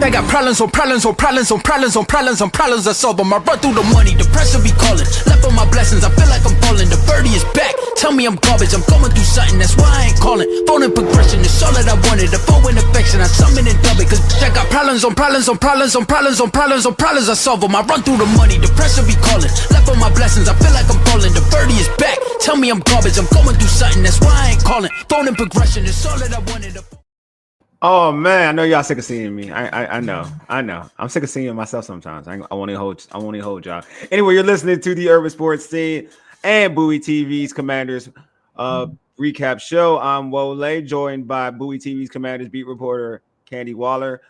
They got problems on problems on problems on problems on problems on problems. I solve them. I run through the money. The pressure be calling. Left on my blessings. I feel like I'm falling. The birdie is back. Tell me I'm garbage. I'm going through something. That's why I ain't calling. Phone in progression. It's all that I wanted. The phone in affection. I summon and dub it. Cause I got problems on problems on problems on problems on problems on problems. I solve them. I run through the money. The pressure be calling. Left on my blessings. I feel like I'm falling. The birdie is back. Tell me I'm garbage. I'm going through something. That's why I ain't calling. Phone in progression. It's all that I wanted. Oh man, I know y'all sick of seeing me. I know. I'm sick of seeing myself sometimes. I want to hold y'all. Anyway, you're listening to the Urban Sports Scene and Bowie TV's Commanders recap show. I'm Wole, joined by Bowie TV's Commanders beat reporter Candi Waller.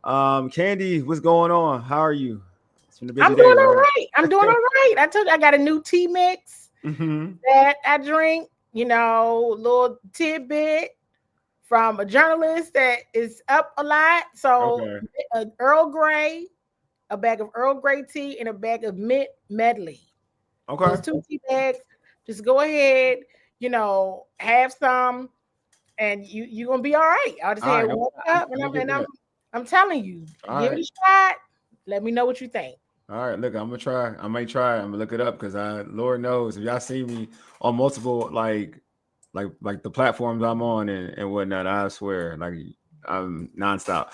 Candi, what's going on? How are you? It's been a busy day, doing all right. I'm doing all right. I told you I got a new tea mix that I drink. You know, little tidbit from a journalist that is up a lot. So an Earl Grey, a bag of Earl Grey tea, and a bag of mint medley. Okay. Those 2 tea bags. Just go ahead, you know, have some, and you're gonna be all right. I'll just say one up, and I'm telling you, give it a shot. Let me know what you think. All right, look, I'm gonna try. I might try. I'm gonna look it up because Lord knows if y'all see me on multiple like the platforms I'm on and whatnot, I swear, like I'm nonstop.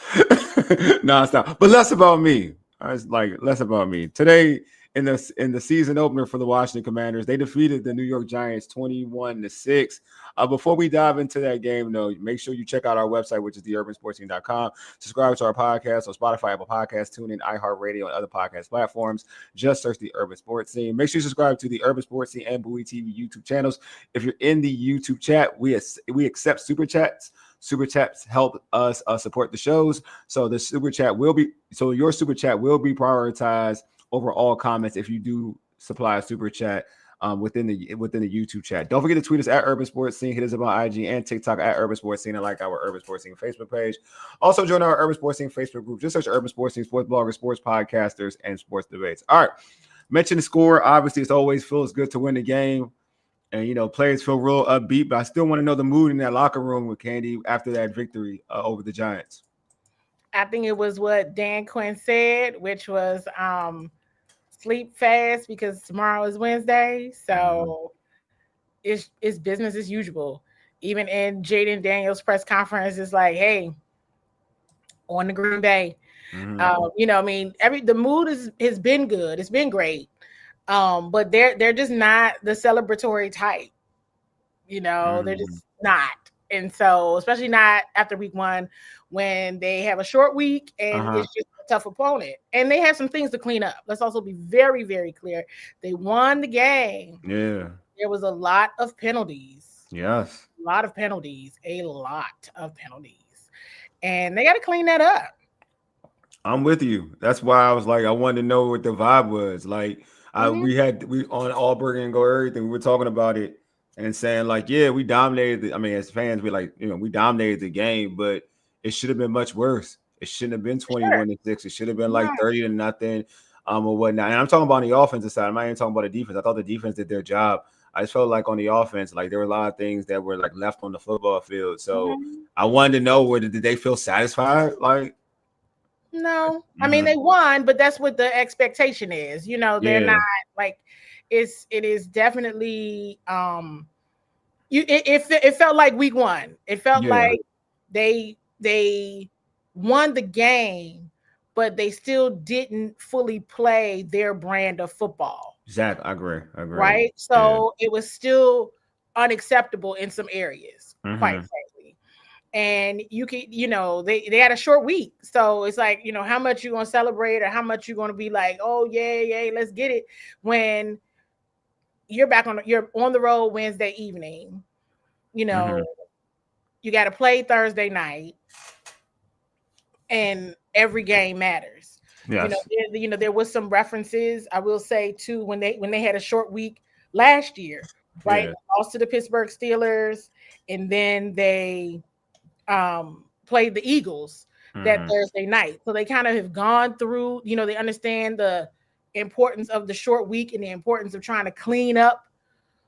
But less about me. I was like less about me. Today in the season opener for the Washington Commanders, they defeated the New York Giants 21-6. Before we dive into that game, though, make sure you check out our website, which is theurbansportscene.com. Subscribe to our podcast on Spotify, Apple Podcasts, TuneIn, iHeartRadio, and other podcast platforms. Just search the Urban Sports Scene. Make sure you subscribe to the Urban Sports Scene and Bowie TV YouTube channels. If you're in the YouTube chat, we accept super chats. Super chats help us support the shows. So your super chat will be prioritized over all comments if you do supply a super chat within the YouTube chat. Don't forget to tweet us at Urban Sports Scene. Hit us up on IG and TikTok at Urban Sports Scene, and like our Urban Sports Scene Facebook page. Also join our Urban Sports Scene Facebook group. Just search Urban Sports Scene, sports bloggers, sports podcasters, and sports debates. All right. Mention the score. Obviously, it always feels good to win the game. And, you know, players feel real upbeat, but I still want to know the mood in that locker room with Candi after that victory over the Giants. I think it was what Dan Quinn said, which was sleep fast because tomorrow is Wednesday. So it's business as usual. Even in Jaden Daniels' press conference, it's like, hey, on the Green Bay. You know, I mean, the mood has been good. It's been great. But they're just not the celebratory type, you know, they're just not. And so, especially not after week 1 when they have a short week and it's just a tough opponent and they have some things to clean up. Let's also be very, very clear. They won the game. Yeah. There was a lot of penalties. Yes. A lot of penalties. And they got to clean that up. I'm with you. That's why I was like, I wanted to know what the vibe was. Like, we on Auburn and Go Everything. We were talking about it and saying like, yeah, we dominated. As fans, we like, you know, we dominated the game, but it should have been much worse. It shouldn't have been 21-6. It should have been like 30-0, or whatnot. And I'm talking about on the offensive side. I'm not even talking about the defense. I thought the defense did their job. I just felt like on the offense, like there were a lot of things that were like left on the football field. So I wanted to know did they feel satisfied? Like. No, I mean they won, but that's what the expectation is. You know, they're not like it is definitely it felt like week 1. It felt like they won the game, but they still didn't fully play their brand of football. Exactly, I agree. Right, so it was still unacceptable in some areas, quite frankly. And you can, you know, they had a short week. So it's like, you know, how much you going to celebrate or how much you're going to be like, oh, yay, let's get it. When you're on the road Wednesday evening, you know, you got to play Thursday night and every game matters. Yes. You know, there was some references, I will say, too, when they had a short week last year, right? Yeah. Lost to the Pittsburgh Steelers, and then they played the Eagles that Thursday night. So they kind of have gone through, you know, they understand the importance of the short week and the importance of trying to clean up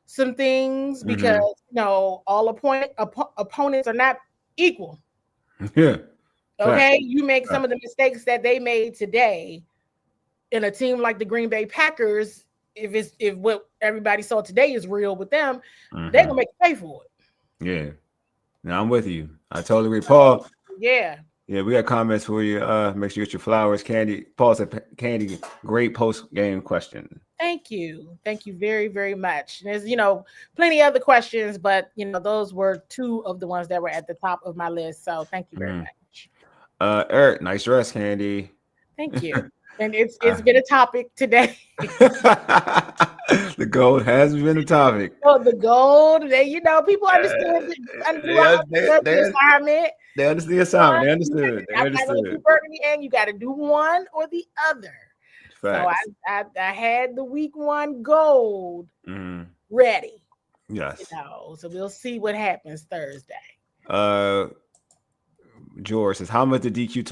some things because, you know, all opponents are not equal. Yeah. Okay, you make some of the mistakes that they made today in a team like the Green Bay Packers. If what everybody saw today is real with them, they're gonna make you pay for it. Yeah. Now I'm with you. I totally agree. Paul. Yeah. Yeah, we got comments for you. Make sure you get your flowers. Candy. Paul said, Candy, great post-game question. Thank you. Thank you very, very much. And there's, plenty of other questions, but, those were two of the ones that were at the top of my list. So thank you very much. Eric, nice dress, Candy. Thank you. And it's been a topic today. The gold has been a topic. Oh, the gold. People understand the assignment. They understand the assignment. They understood. They understood. Burgundy, and you got to do one or the other. Facts. So I had the week 1 gold ready. Yes. So we'll see what happens Thursday. George says, how much did DQ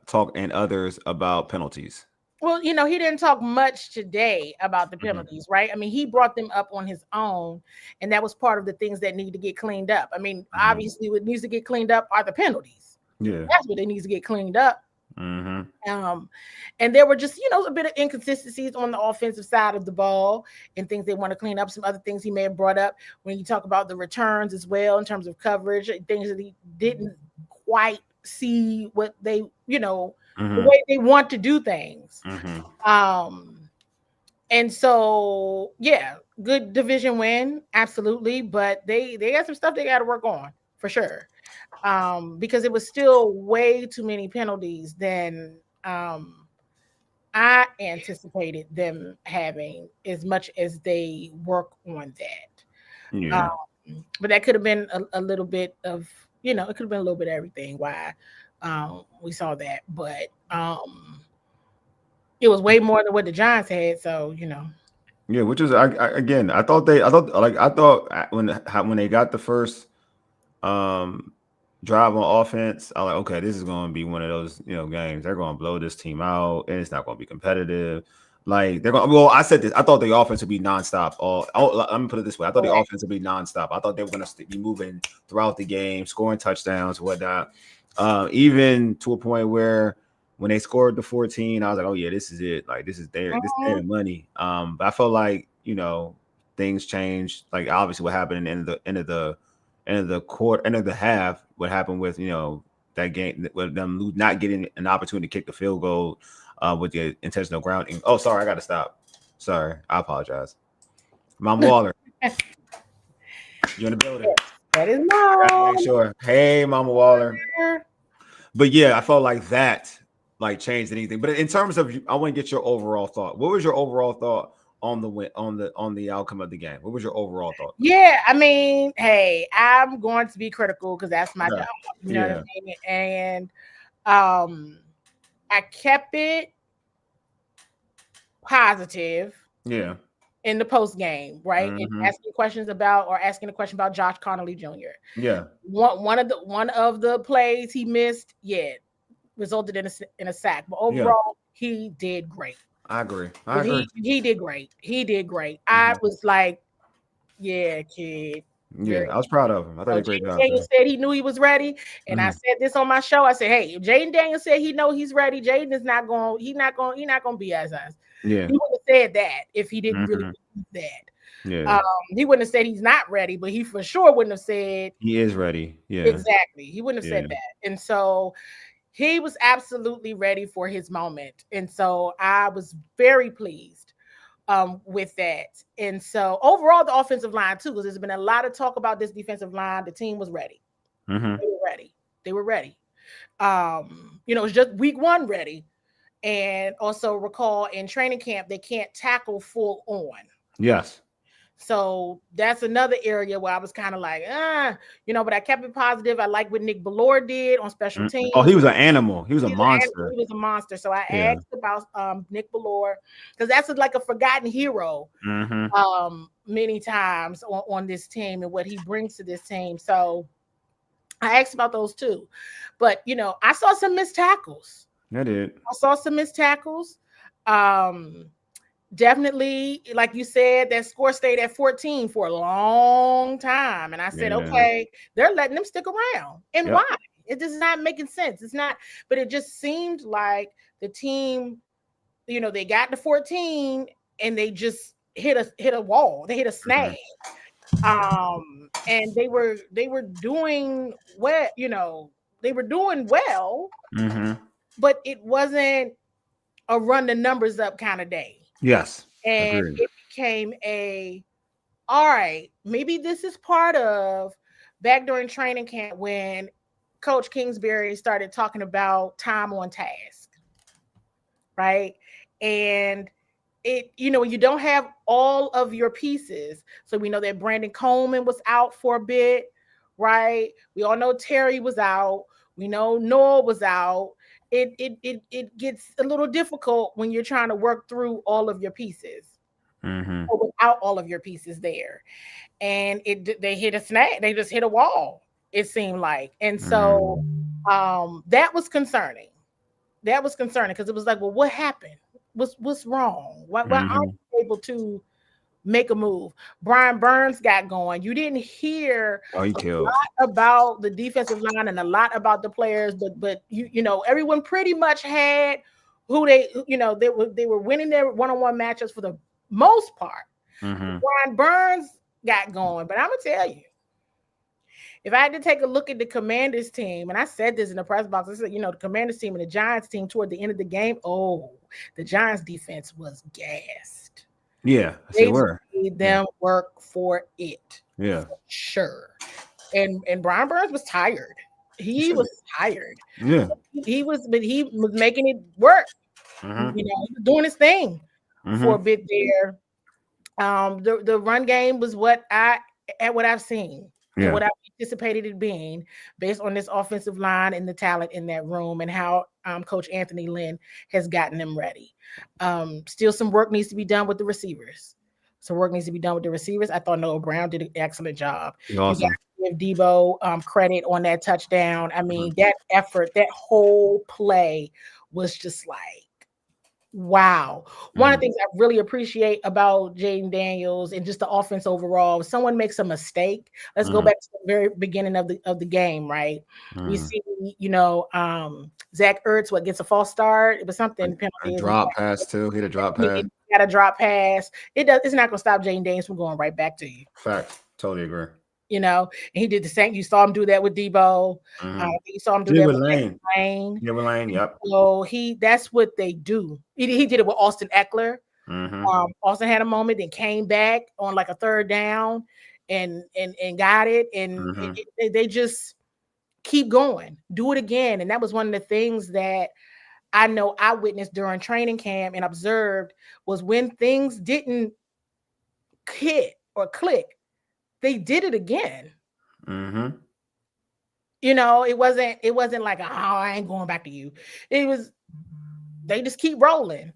talk and others about penalties? Well, he didn't talk much today about the penalties, right? I mean, he brought them up on his own, and that was part of the things that need to get cleaned up. I mean, obviously, what needs to get cleaned up are the penalties. Yeah, that's what they need to get cleaned up. And there were just a bit of inconsistencies on the offensive side of the ball and things they want to clean up. Some other things he may have brought up when you talk about the returns as well in terms of coverage, things that he didn't quite see what they the way they want to do things. And so good division win, absolutely, but they got some stuff they got to work on for sure. Because it was still way too many penalties than I anticipated them having, as much as they work on that. But that could have been a little bit of, it could have been a little bit of everything why we saw that. But it was way more than what the Giants had. So, Yeah, which is I thought when they got the first drive on offense, I was like, okay, this is going to be one of those games. They're going to blow this team out, and it's not going to be competitive. Like they're going. Well, I said this. I thought the offense would be nonstop. Let me put it this way. I thought the offense would be nonstop. I thought they were going to be moving throughout the game, scoring touchdowns, whatnot. Even to a point where when they scored the 14, I was like, oh yeah, this is it. Like this is their money. But I felt like things changed. Like obviously what happened in the end of the half. What happened with that game with them not getting an opportunity to kick the field goal with the intentional grounding. Oh, sorry, I got to stop. Sorry, I apologize. Mama Waller, you're in the building. That is Mom. Sure. Hey, Mama Waller. But yeah, I felt like that changed anything. But in terms of, I want to get your overall thought. What was your overall thought on the win, on the outcome of the game? What was your overall thought? Yeah, I mean, hey, I'm going to be critical because that's my job. You know what I mean? And I kept it positive. Yeah. In the post game, right? And asking a question about Josh Connolly Jr. Yeah. One of the plays he missed, resulted in a sack. But overall, he did great. I agree. He did great. I was like, yeah, kid. Yeah, I was proud of him. I thought he did a great job. Jaden said he knew he was ready, and I said this on my show. I said, "Hey, if Jaden Daniels said he know he's ready, Jaden is not going. He's not going to be as us. Yeah, he would have said that if he didn't really believe that. Yeah, he wouldn't have said he's not ready, but he for sure wouldn't have said he is ready. Yeah, exactly. He wouldn't have said that, and so he was absolutely ready for his moment, and so I was very pleased with that. And so overall, the offensive line too, because there's been a lot of talk about this defensive line. The team was ready. They were ready. It was just week 1 ready. And also recall in training camp, they can't tackle full on. Yes. So that's another area where I was kind of like, but I kept it positive. I like what Nick Ballore did on special teams. Oh, he was an animal. He was a monster. He was a monster. So I asked about Nick Ballore because that's like a forgotten hero many times on this team and what he brings to this team. So I asked about those too. But, I saw some missed tackles. I did. I saw some missed tackles. Definitely, like you said, that score stayed at 14 for a long time. And I said, okay, they're letting them stick around. And why? It is not making sense. It's not, but it just seemed like the team, they got to 14 and they just hit a wall. They hit a snag. And they were doing well, they were doing well, but it wasn't a run the numbers up kind of day. Yes. And agreed. it became all right, maybe this is part of back during training camp when Coach Kingsbury started talking about time on task, right? And it, when you don't have all of your pieces, so we know that Brandon Coleman was out for a bit, right? We all know Terry was out. We know Noah was out. It gets a little difficult when you're trying to work through all of your pieces or without all of your pieces there. And they hit a snag. They just hit a wall, it seemed like. And so that was concerning. That was concerning because it was like, well, what happened? What's wrong? Why aren't you able to make a move? Brian Burns got going. You didn't hear a lot about the defensive line and a lot about the players, but everyone pretty much had who they were winning their one-on-one matchups for the most part. Brian Burns got going, but I'm gonna tell you, if I had to take a look at the Commanders team, and I said this in the press box, I said, the Commanders team and the Giants team toward the end of the game, the Giants defense was gassed. Yeah, they made them work for it. Yeah, for sure. And Brian Burns was tired. He was tired. Yeah, he was making it work. He was doing his thing for a bit there. The run game was what I've seen. And what I anticipated it being based on this offensive line and the talent in that room and how Coach Anthony Lynn has gotten them ready. Still some work needs to be done with the receivers. I thought Noah Brown did an excellent job. Awesome. You got to give Debo credit on that touchdown. I mean, that effort, that whole play was just like, wow. One of the things I really appreciate about Jaden Daniels and just the offense overall, if someone makes a mistake, let's go back to the very beginning of the game, right? We see, Zach Ertz, gets a false start. It was something. A drop pass too. He had a drop pass. Got a drop pass. It's not going to stop Jaden Daniels from going right back to you. Fact. Totally agree. And he did the same. You saw him do that with Debo. You saw him do that with Lane. Yeah, with Lane. Yep. So that's what they do. He did it with Austin Eckler. Austin had a moment, then came back on like a third down and got it. And they just keep going, do it again. And that was one of the things that I know I witnessed during training camp and observed was when things didn't hit or click, they did it again. It wasn't like, I ain't going back to you. It was, they just keep rolling.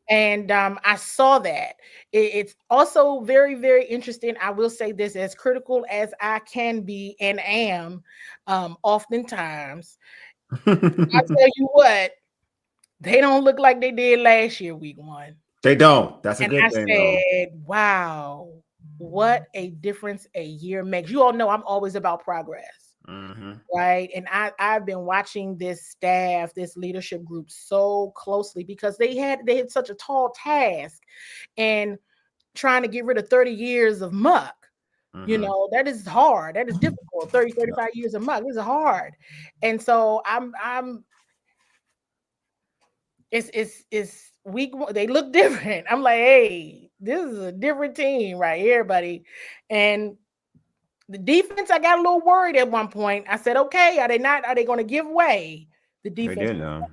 And I saw that. It's also very, very interesting. I will say this, as critical as I can be and am oftentimes, I tell you what, they don't look like they did last year, week 1. They don't. That's a good thing. I said, wow, what a difference a year makes. You all know I'm always about progress, right? And I've been watching this staff, this leadership group so closely because they had such a tall task and trying to get rid of 30 years of muck. That is hard. That is difficult. 30, 35 years of muck. This is hard. And so it's week 1. They look different. I'm like, hey, this is a different team right here, buddy. And the defense, I got a little worried at one point. I said, okay, are they going to give away the defense?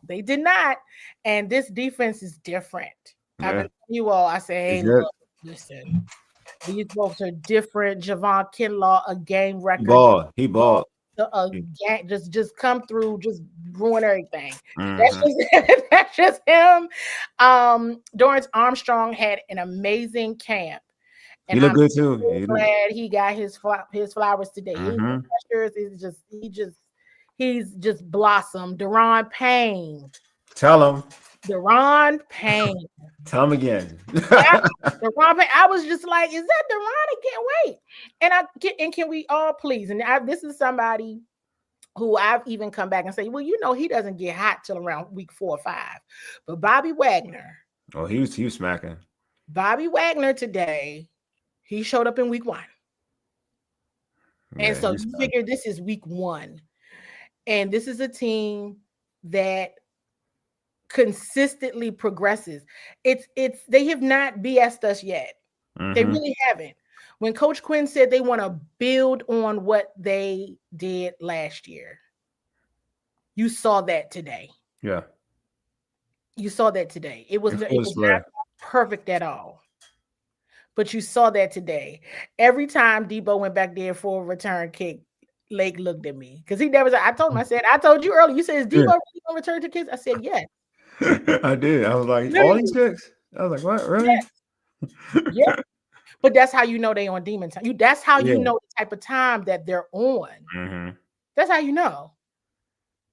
They did not. And this defense is different. I tell you all, I say, hey, look, listen, these folks are different. Javon Kinlaw, a game record. He balled. Just come through, just ruin everything. That's just him. Dorrance Armstrong had an amazing camp. And he looked good too. So glad he got his flowers today. He's just blossomed. Deron Payne. Tell him. Deron Payne. Tell him again. Deron Payne. I was just like, is that Deron? I can't wait. And can we all please? And this is somebody who I've even come back and say, well, he doesn't get hot till around week 4 or 5. But Bobby Wagner. Oh, he was smacking. Bobby Wagner today, he showed up in week 1. Yeah, and so you figure this is week 1. And this is a team that consistently progresses. They have not BS'd us yet. Mm-hmm. They really haven't. When Coach Quinn said they want to build on what they did last year, you saw that today. Yeah. You saw that today. It was not perfect at all. But you saw that today. Every time Debo went back there for a return kick, Lake looked at me because he never said, I told you earlier. You said, is Debo really going to return to kicks? I said, yes. I did. I was like, all these kicks? I was like, what? Really? Yes. Yeah. But that's how you know they on demon time. That's how you know the type of time that they're on. Mm-hmm. That's how you know.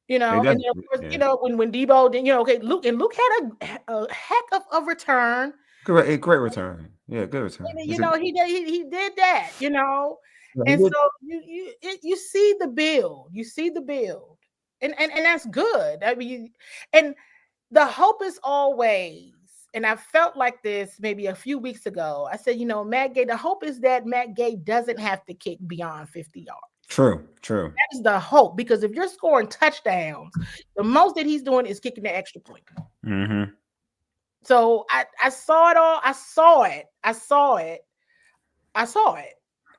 And then of course, when Debo, then Luke had a heck of a return. Great return. Yeah, good return. And, he did that. And so you see the build. You see the build, and that's good. I mean, and the hope is always. And I felt like this maybe a few weeks ago. I said, Matt Gay, the hope is that Matt Gay doesn't have to kick beyond 50 yards. True. That is the hope, because if you're scoring touchdowns, the most that he's doing is kicking the extra point. Mm-hmm. So I saw it all. I saw it.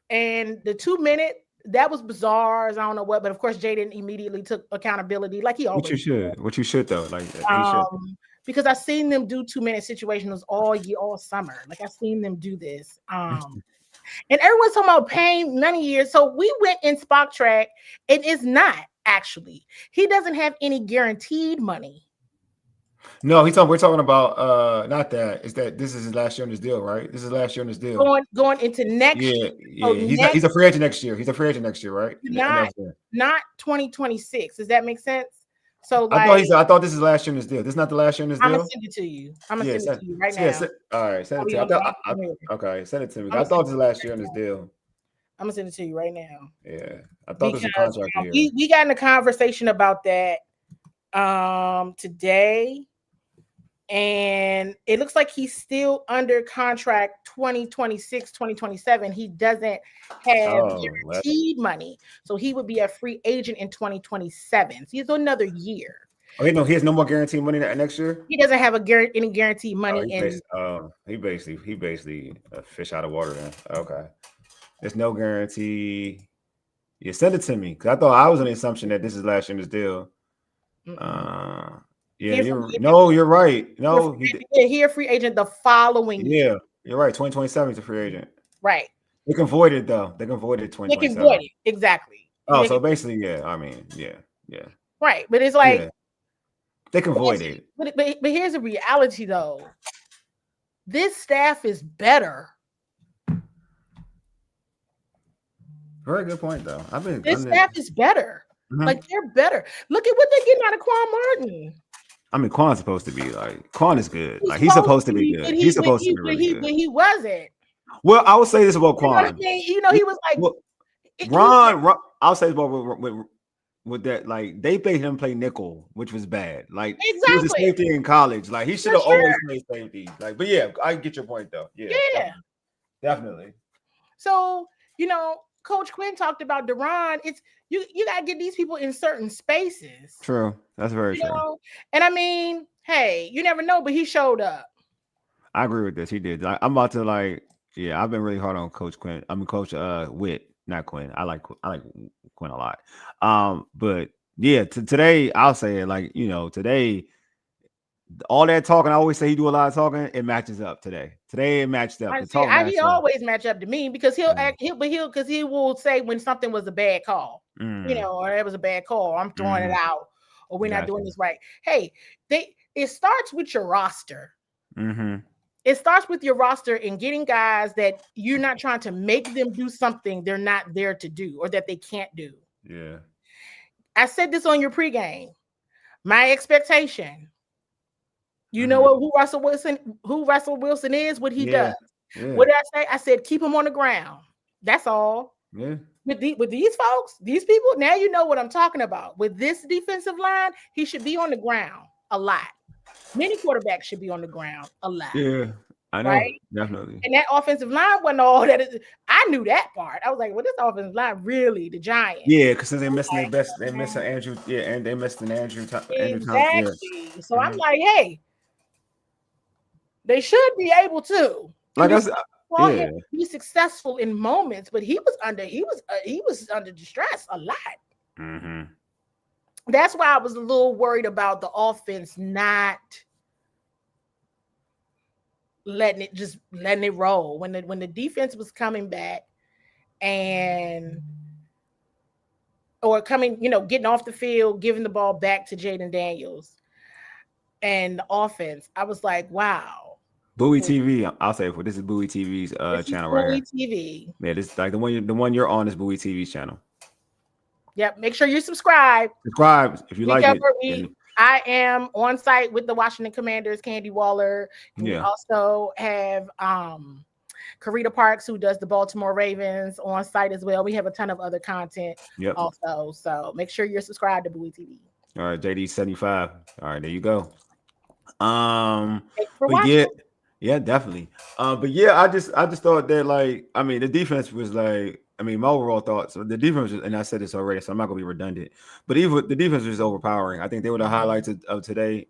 And the 2-minute, that was bizarre. I don't know what, but of course, Jaden immediately took accountability, like he always does. What you should though, like because I've seen them do 2-minute situationals all summer. Like I've seen them do this. And everyone's talking about paying money here. So we went in Spock Track. It is not actually. He doesn't have any guaranteed money. No, we're talking about not that. It's that this is his last year on his deal, right? This is last year on his deal. Going into next year. Yeah. He's a free agent next year. He's a free agent next year, right? Not 2026. Does that make sense? So I thought this is last year in his deal. This is not the last year in his deal. I'm gonna send it to you. Send it to you right now. All right, send it to me. Okay, send it to me. I thought this was last year in his deal. I'm gonna send it to you right now. Yeah, I thought this was a contract year. We got in a conversation about that today, and it looks like he's still under contract 2026, 2027. He doesn't have guaranteed money, so he would be a free agent in 2027. So he's another year. Oh, no, he has no more guaranteed money next year. He doesn't have any guaranteed money. He basically a fish out of water then. Okay, there's no guarantee. Yeah, send it to me, because I thought I was on the assumption that this is last year in this deal. Yeah, you're right. No, he a free agent the following year. Yeah, you're right. 2027 is a free agent. Right. They can void it though. They can void it 2027. They can void it, exactly. Oh, so basically, yeah. I mean, yeah. Right, but it's like they can void it. But here's the reality though. This staff is better. Very good point though. This staff is better. Mm-hmm. Like they're better. Look at what they're getting out of Quan Martin. I mean, Quan's supposed to be Quan is good. He's supposed to be good. He's supposed to be really good. But he wasn't. Well, I will say this about Quan. He was like Ron. I'll say this about with that. Like they made him play nickel, which was bad. Like he was a safety in college. Like he should have always played safety. Like, but yeah, I get your point though. Yeah. Definitely. So Coach Quinn talked about Deron. It's you gotta get these people in certain spaces. True. That's very true. And I mean, hey, you never know, but he showed up. I agree with this. He did. I'm about to I've been really hard on Coach Quinn. I mean, Coach Witt, not Quinn. I like Quinn a lot. But yeah, today I'll say it today. All that talking, I always say he do a lot of talking. It matches up today. Today it matched up. He always match up to me because he will say when something was a bad call, or it was a bad call. I'm throwing it out, or we're not doing this right. Hey, it starts with your roster. Mm-hmm. It starts with your roster and getting guys that you're not trying to make them do something they're not there to do or that they can't do. Yeah, I said this on your pregame. My expectation. You know what? Who Russell Wilson is? What he does? Yeah. What did I say? I said keep him on the ground. That's all. Yeah. with these folks, these people, now you know what I'm talking about. With this defensive line, he should be on the ground a lot. Many quarterbacks should be on the ground a lot. Yeah, I know, right? definitely. And that offensive line wasn't all that. I knew that part. I was like, well, this offensive line really the Giants. Yeah, because they're missing their best. They're missing Andrew. Yeah, and they missed an Andrew. Exactly. Yeah. So I'm like, hey, they should be able to. Like I said, him be successful in moments, but he was under distress a lot. Mm-hmm. That's why I was a little worried about the offense not letting it roll when the defense was coming back or coming, getting off the field, giving the ball back to Jaden Daniels and the offense. I was like, wow. Bowie TV, I'll say this is Bowie TV's channel right here. Bowie TV. Yeah, this like the one you're on is Bowie TV's channel. Yep. Make sure you subscribe. Subscribe if you like it. I am on site with the Washington Commanders, Candi Waller. We also have Karita Parks, who does the Baltimore Ravens, on site as well. We have a ton of other content also. So make sure you're subscribed to Bowie TV. All right, JD75. All right, there you go. Thanks for watching. Yeah, definitely. But yeah, I just thought that the defense was my overall thoughts. So the defense was, and I said this already, so I'm not gonna be redundant. But even the defense was overpowering. I think they were the highlights of today.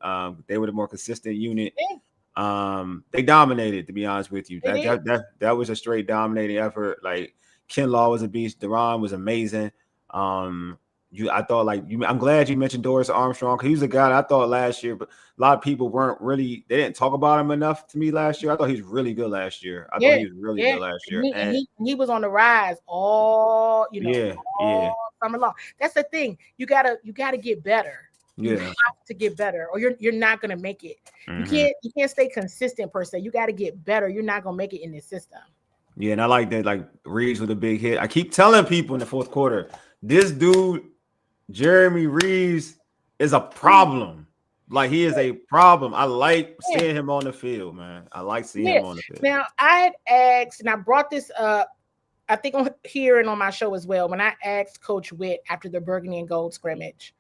They were the more consistent unit. They dominated, to be honest with you. That was a straight dominating effort. Like Kinlaw was a beast. Deron was amazing. I'm glad you mentioned Doris Armstrong, because he was a guy that I thought last year, but a lot of people they didn't talk about him enough to me last year. I thought he was really good last year. I thought he was really good last year. And he was on the rise all summer long. That's the thing. You gotta get better. You have to get better, or you're not gonna make it. Mm-hmm. You can't stay consistent per se. You gotta get better. You're not gonna make it in this system. Yeah, and I like that. Like Reeves with a big hit. I keep telling people in the fourth quarter, this dude Jeremy Reeves is a problem. Like, he is a problem. I like seeing him on the field, man. I like seeing him on the field. Now, I had asked, and I brought this up, I think on here and on my show as well, when I asked Coach Witt after the Burgundy and Gold scrimmage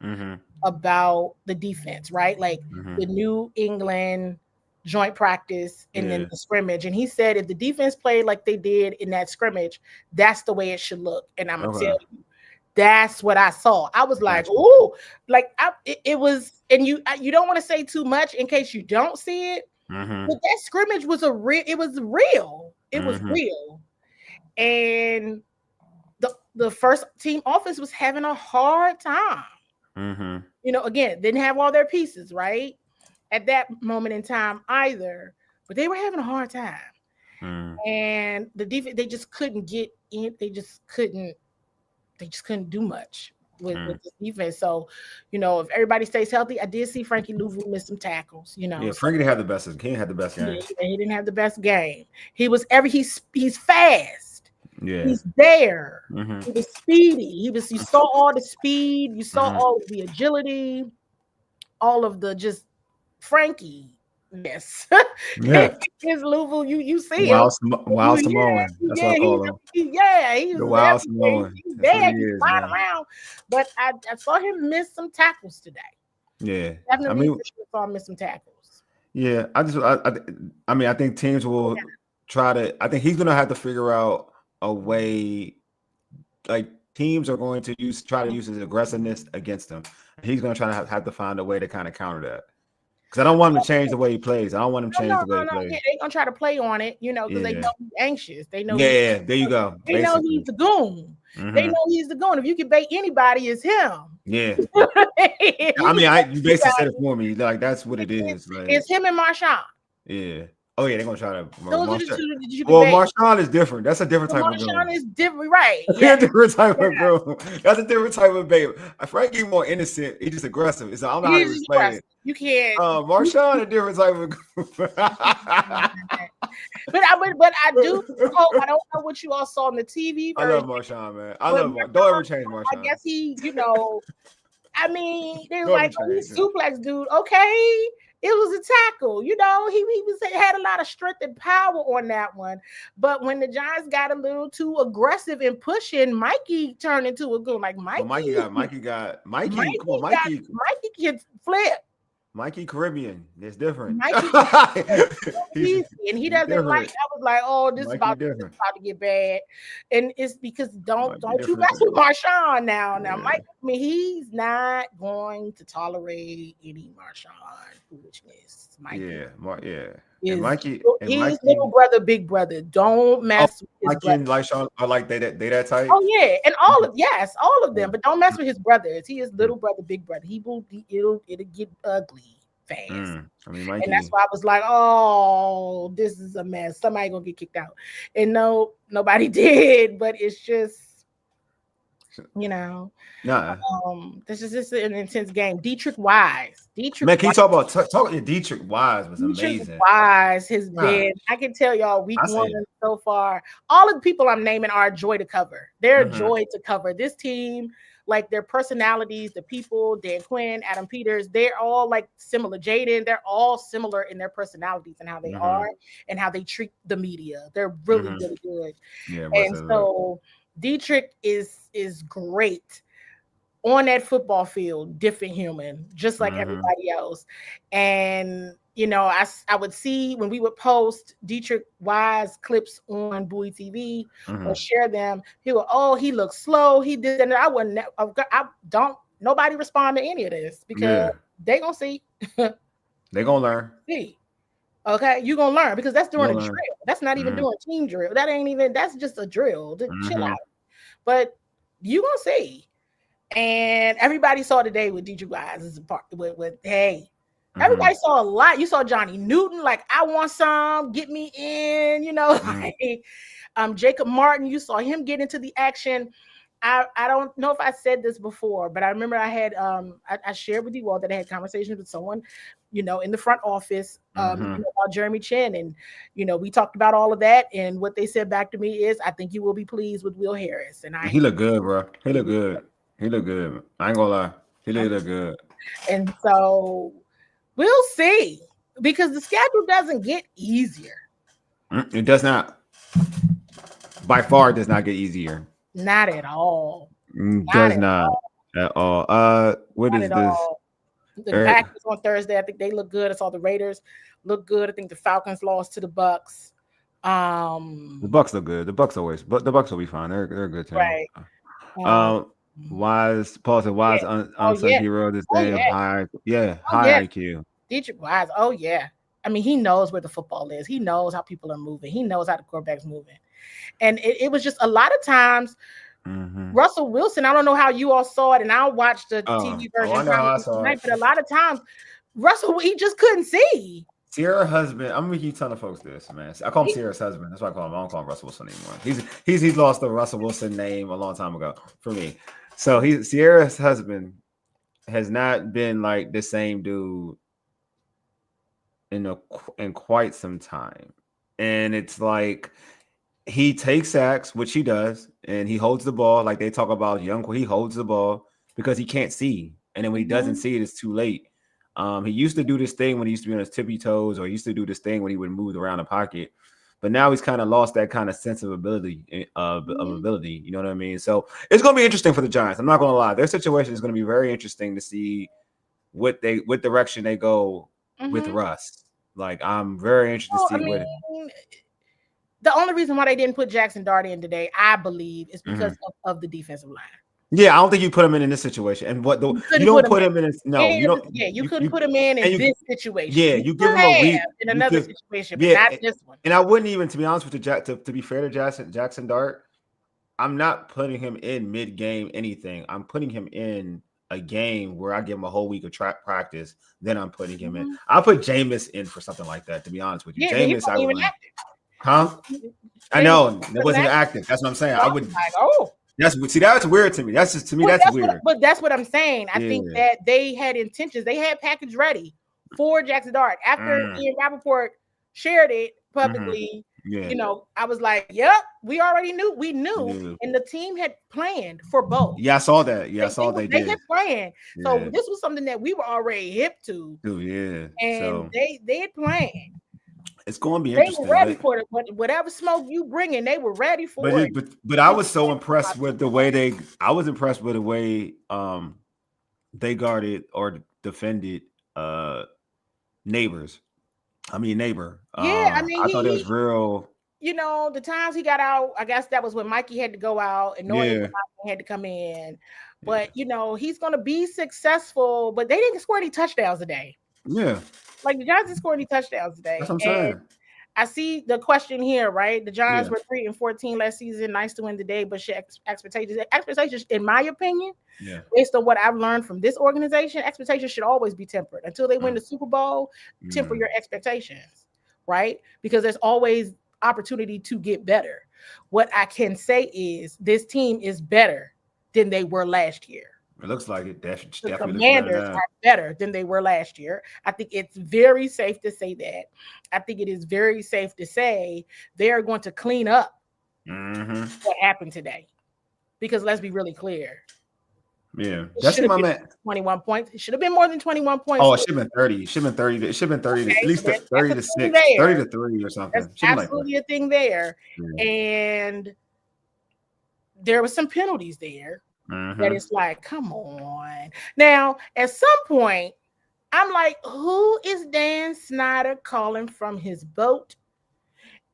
about the defense, right? Like the New England joint practice and then the scrimmage. And he said if the defense played like they did in that scrimmage, that's the way it should look. And I'm going to tell you, that's what I saw. I was like, ooh, like it was, and you don't want to say too much in case you don't see it. But that scrimmage was real. It was real. And the first team offense was having a hard time. Again, didn't have all their pieces right at that moment in time either, but they were having a hard time. And the defense, they just couldn't get in. They just couldn't do much with the defense. So, if everybody stays healthy, I did see Frankie Louvu miss some tackles, Yeah, Frankie didn't have the best. He had the best game. Yeah, he didn't have the best game. He was he's fast. Yeah. He's there. He was speedy. You saw all the speed. You saw all of the agility, all of the just Frankie. Yes. His Louisville, you see him. Wild Samoan. That's what I call him. He's the Wild Samoan. He's there. He's flying around. But I saw him miss some tackles today. Yeah. Definitely saw him miss some tackles. Yeah. I think teams will try to, I think he's going to have to figure out a way, like teams are going to try to use his aggressiveness against him. He's going to try to have to find a way to kind of counter that. Because I don't want him to change the way he plays. I don't want him to change the way he plays. Yeah, they're going to try to play on it, because they know he's anxious. They know. Yeah, there you go. They know he's the goon. They know he's the goon. If you can bait anybody, it's him. Yeah. You basically said it for me. Like, that's what it is. Like, it's him and Marshawn. Yeah. Oh, yeah, they're going to try to. Those are the two that you can bait. Marshawn is different. That's a different type of goon. Marshawn is different, right. Yeah. Different type of goon. That's a different type of bait. Frankie's more innocent. He's just aggressive. I don't know how to explain it. You can't. Marshawn a different type of group. but I do hope. I don't know what you all saw on the TV version. I love Marshawn, man. I love Marshawn. Don't ever change Marshawn. I guess he, they were like, he's suplex dude. Okay. It was a tackle. You know, he had a lot of strength and power on that one. But when the Giants got a little too aggressive and pushing, Mikey turned into a goon. Like Mikey, Mikey. Come on, Mikey can flip. Mikey Caribbean. It's different. Mikey he's and he doesn't different. like. I was like, oh, this is about to get bad, and it's because don't you mess with Marshawn now. Now, yeah. Mike, I mean, he's not going to tolerate any Marshawn foolishness. Mikey. Yeah. Mikey, he's little brother, big brother. Don't mess with his Mikey brother. And like Sean are like they that type. Oh yeah, and all of them, but don't mess with his brothers. He is little brother, big brother. It'll get ugly fast. I mean, Mikey, and that's why I was like, oh, this is a mess. Somebody gonna get kicked out. And no, nobody did, but it's just, you know, this is an intense game. Dietrich Wise. Man, can you talk about Dietrich Wise was amazing. Dietrich Wise has been, I can tell y'all week one so far, all of the people I'm naming are a joy to cover. They're a joy to cover. This team, like their personalities, the people, Dan Quinn, Adam Peters, they're all like similar. Jaden, they're all similar in their personalities and how they are and how they treat the media. They're really, really good. Yeah, and so Dietrich is great on that football field, different human, just like everybody else. And you know, I would see when we would post Dietrich Wise clips on Bowie TV or share them, he would, he looks slow, he did, and nobody respond to any of this because they gonna see. They gonna learn. See. Okay, you're gonna learn because that's during a drill. That's not even doing team drill. That's just a drill. Chill out. But you gonna see. And everybody saw today with Dietrich Wise is a part with everybody saw a lot. You saw Johnny Newton, like, I want some, get me in, you know, like Jacob Martin, you saw him get into the action. I don't know if I said this before, but I remember I had I shared with you all that I had conversations with someone, you know, in the front office about Jeremy Chin, and you know, we talked about all of that, and what they said back to me is, I think you will be pleased with Will Harris. And he looked good, bro. He looked good. He looked good. I ain't gonna lie. He looked good. And so we'll see, because the schedule doesn't get easier. It does not. By far, it does not get easier. Not at all. Does not at all. What is this? The Packers on Thursday, I think they look good. I saw the Raiders look good. I think the Falcons lost to the Bucks. The Bucks look good. The Bucks will be fine. They're a good team. Right. Wise, Paul said, Wise unsung hero this day. High IQ. Dietrich Wise. Oh yeah. I mean, he knows where the football is. He knows how people are moving. He knows how the quarterback's moving. And it was just a lot of times. Russell Wilson, I don't know how you all saw it, and I watched the TV version tonight, but a lot of times Russell, he just couldn't see. Sierra's husband, I'm gonna keep telling folks this, man. I call him Sierra's husband. That's why I call him. I don't call him Russell Wilson anymore. He's lost the Russell Wilson name a long time ago for me. So Sierra's husband has not been like the same dude in quite some time, and it's like he takes sacks, which he does, and he holds the ball. Like they talk about he holds the ball because he can't see, and then when he doesn't see it, it's too late. He used to do this thing when he used to be on his tippy toes, or he used to do this thing when he would move around the pocket. But now he's kind of lost that kind of sense of ability, ability. You know what I mean? So it's going to be interesting for the Giants. I'm not going to lie. Their situation is going to be very interesting to see what direction they go with Russ. Like, I'm very interested to see the only reason why they didn't put Jackson Dart in today, I believe, is because of the defensive line. Yeah, I don't think you put him in this situation. And you don't put him in this. No, you don't. Yeah, you couldn't put him in this situation. Yeah, you give him a week in another situation, but not this one. And I wouldn't even, to be honest with you, to be fair to Jackson Dart, I'm not putting him in mid-game anything. I'm putting him in a game where I give him a whole week of practice. Then I'm putting him in. I'll put Jameis in for something like that, to be honest with you. Yeah, Jameis, I would. Huh? I know. It wasn't active. That's what I'm saying. I would. That's weird to me. That's weird. But that's what I'm saying. I think that they had intentions. They had package ready for Jackson Dart. After Ian Rappaport shared it publicly, you know, I was like, yep, we already knew. We knew, and the team had planned for both. Yeah, I saw that. Yeah, I saw they They did. had planned. So Yeah. this was something that we were already hip to. Dude, yeah. And So they had planned. it's going to be They were interesting. ready for it. Whatever smoke you bring in, they were ready for it. But I was so impressed with the way I was impressed with the way they guarded or defended neighbors. I mean neighbor. Yeah, I mean I thought it was real. You know, the times he got out, I guess that was when Mikey had to go out and Noah had to come in. But you know, he's gonna be successful, but they didn't score any touchdowns today. Yeah. Like the Giants didn't score any touchdowns today. That's what I'm saying. I see the question here, right? The Giants were 3-14 last season. Nice to win today, but expectations, in my opinion, based on what I've learned from this organization, expectations should always be tempered until they win the Super Bowl. Temper your expectations, right? Because there's always opportunity to get better. What I can say is this team is better than they were last year. It looks like it. The Commanders are better than they were last year. I think it's very safe to say that. I think it is very safe to say they are going to clean up what happened today. Because let's be really clear. Yeah, that's my man. 21 points. It should have been more than 21 points. Oh, it should have been 30. It should have been 30. It should have been 30. Okay, at least 30 to 6, 30 to 3 or something. That's absolutely a thing there. And there were some penalties there. That it's like, come on. Now, at some point, I'm like, who is Dan Snyder calling from his boat?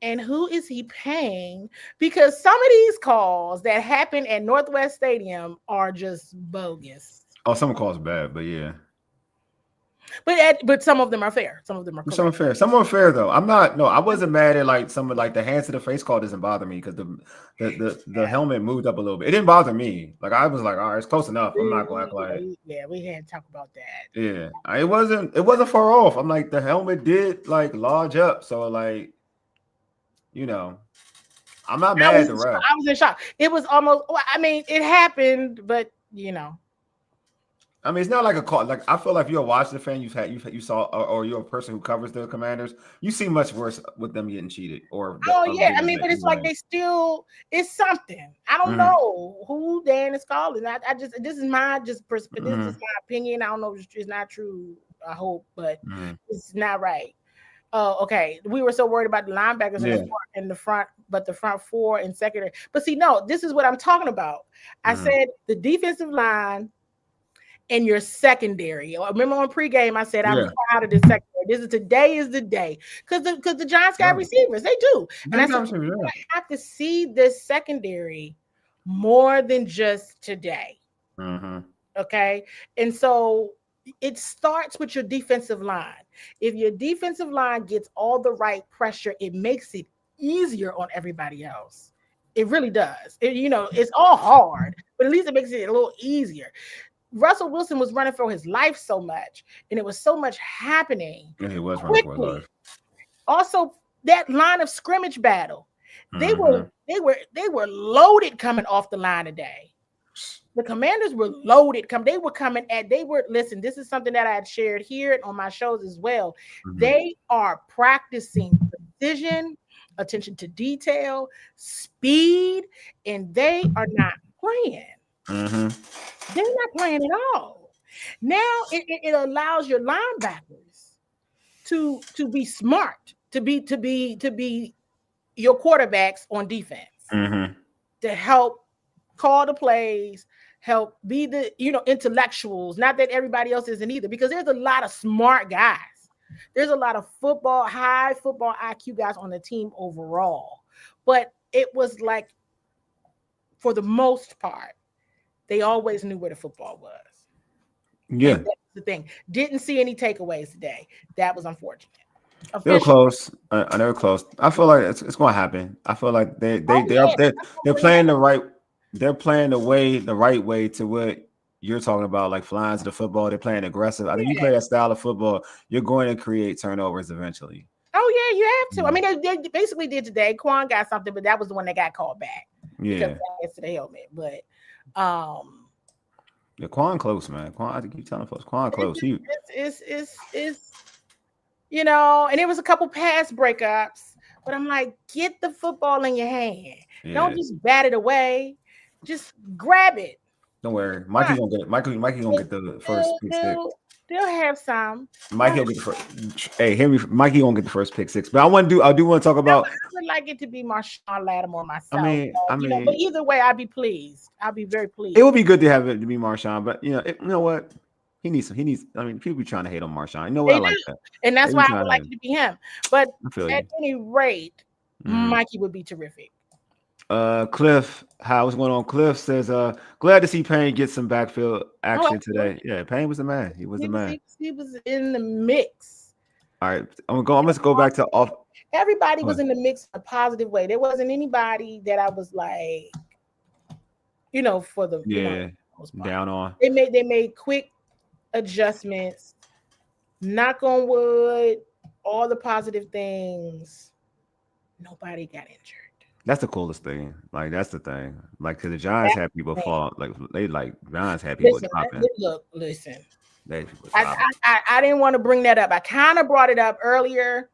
And who is he paying? Because some of these calls that happen at Northwest Stadium are just bogus. Oh, some calls bad, but yeah. But some of them are fair. Some of them are correct. Some are fair. Some are fair though. I wasn't mad at like some of like the hands to the face call doesn't bother me because the helmet moved up a little bit. It didn't bother me. Like I was like, all right, it's close enough. I'm not going to act like we had to talk about that. Yeah. It wasn't far off. I'm like the helmet did like lodge up. So like, you know, I'm not mad at the ref. I was in shock. It was almost I mean, it happened, but you know. I mean, it's not like a call. Like I feel like if you're a Washington fan, you saw, or you're a person who covers the Commanders, you see much worse with them getting cheated. But it's like they still. It's something. I don't know who Dan is calling. This is my This is my opinion. I don't know. It's not true. I hope, but it's not right. Oh, okay. We were so worried about the linebackers in the front, but the front four and secondary. But see, no, this is what I'm talking about. I said the defensive line. And your secondary. Remember on pregame, I said I'm proud of this secondary. Today is the day because the Giants got receivers. They do, and I said I have to see this secondary more than just today. Okay, and so it starts with your defensive line. If your defensive line gets all the right pressure, it makes it easier on everybody else. It really does. It's all hard, but at least it makes it a little easier. Russell Wilson was running for his life so much, and it was so much happening. Yeah, he was running for his life. Also, that line of scrimmage battle, they were loaded coming off the line today. The Commanders were loaded. Listen, this is something that I had shared here on my shows as well. They are practicing precision, attention to detail, speed, and they are not playing. They're not playing at all. Now it allows your linebackers to be smart, to be your quarterbacks on defense, to help call the plays, help be the intellectuals. Not that everybody else isn't either, because there's a lot of smart guys. There's a lot of high football IQ guys on the team overall. But it was like, for the most part, they always knew where the football was. Yeah. That's the thing. Didn't see any takeaways today. That was unfortunate. They were close. They were close. I feel like it's going to happen. I feel like they're playing the right way to what you're talking about, like flying to the football. They're playing aggressive. I think you play that style of football, you're going to create turnovers eventually. Oh yeah, you have to. I mean, they basically did today. Quan got something, but that was the one that got called back. Yeah, because to the helmet, but. Quan close, man. Quan, I keep telling folks, Quan close. It's and there was a couple pass breakups. But I'm like, get the football in your hand. Yeah. Don't just bat it away. Just grab it. Don't worry, Mikey gonna get it. Mikey gonna get the first pick six. They'll have some. Mikey will get the first. Hey, Henry, Mikey gonna get the first pick six. But I do want to talk about. I would like it to be Marshawn Lattimore myself. I mean, but either way, I'd be pleased. I'll be very pleased. It would be good to have it to be Marshawn, but you know what? He needs. I mean, people be trying to hate on Marshawn. You know what? I like that, and that's why I would like it to be him. But at any rate, Mikey would be terrific. Cliff, what's going on? Cliff says, glad to see Payne get some backfield action today. Yeah, Payne was the man. He was the man. He was in the mix. All right, I'm gonna go back to off. Everybody was in the mix in a positive way. There wasn't anybody that I was like, for the down on. They made quick adjustments. Knock on wood, all the positive things. Nobody got injured. That's the coolest thing. Like that's the thing. Like, cause the Giants had people fall. Like Giants had people dropping. Listen. I didn't want to bring that up. I kind of brought it up earlier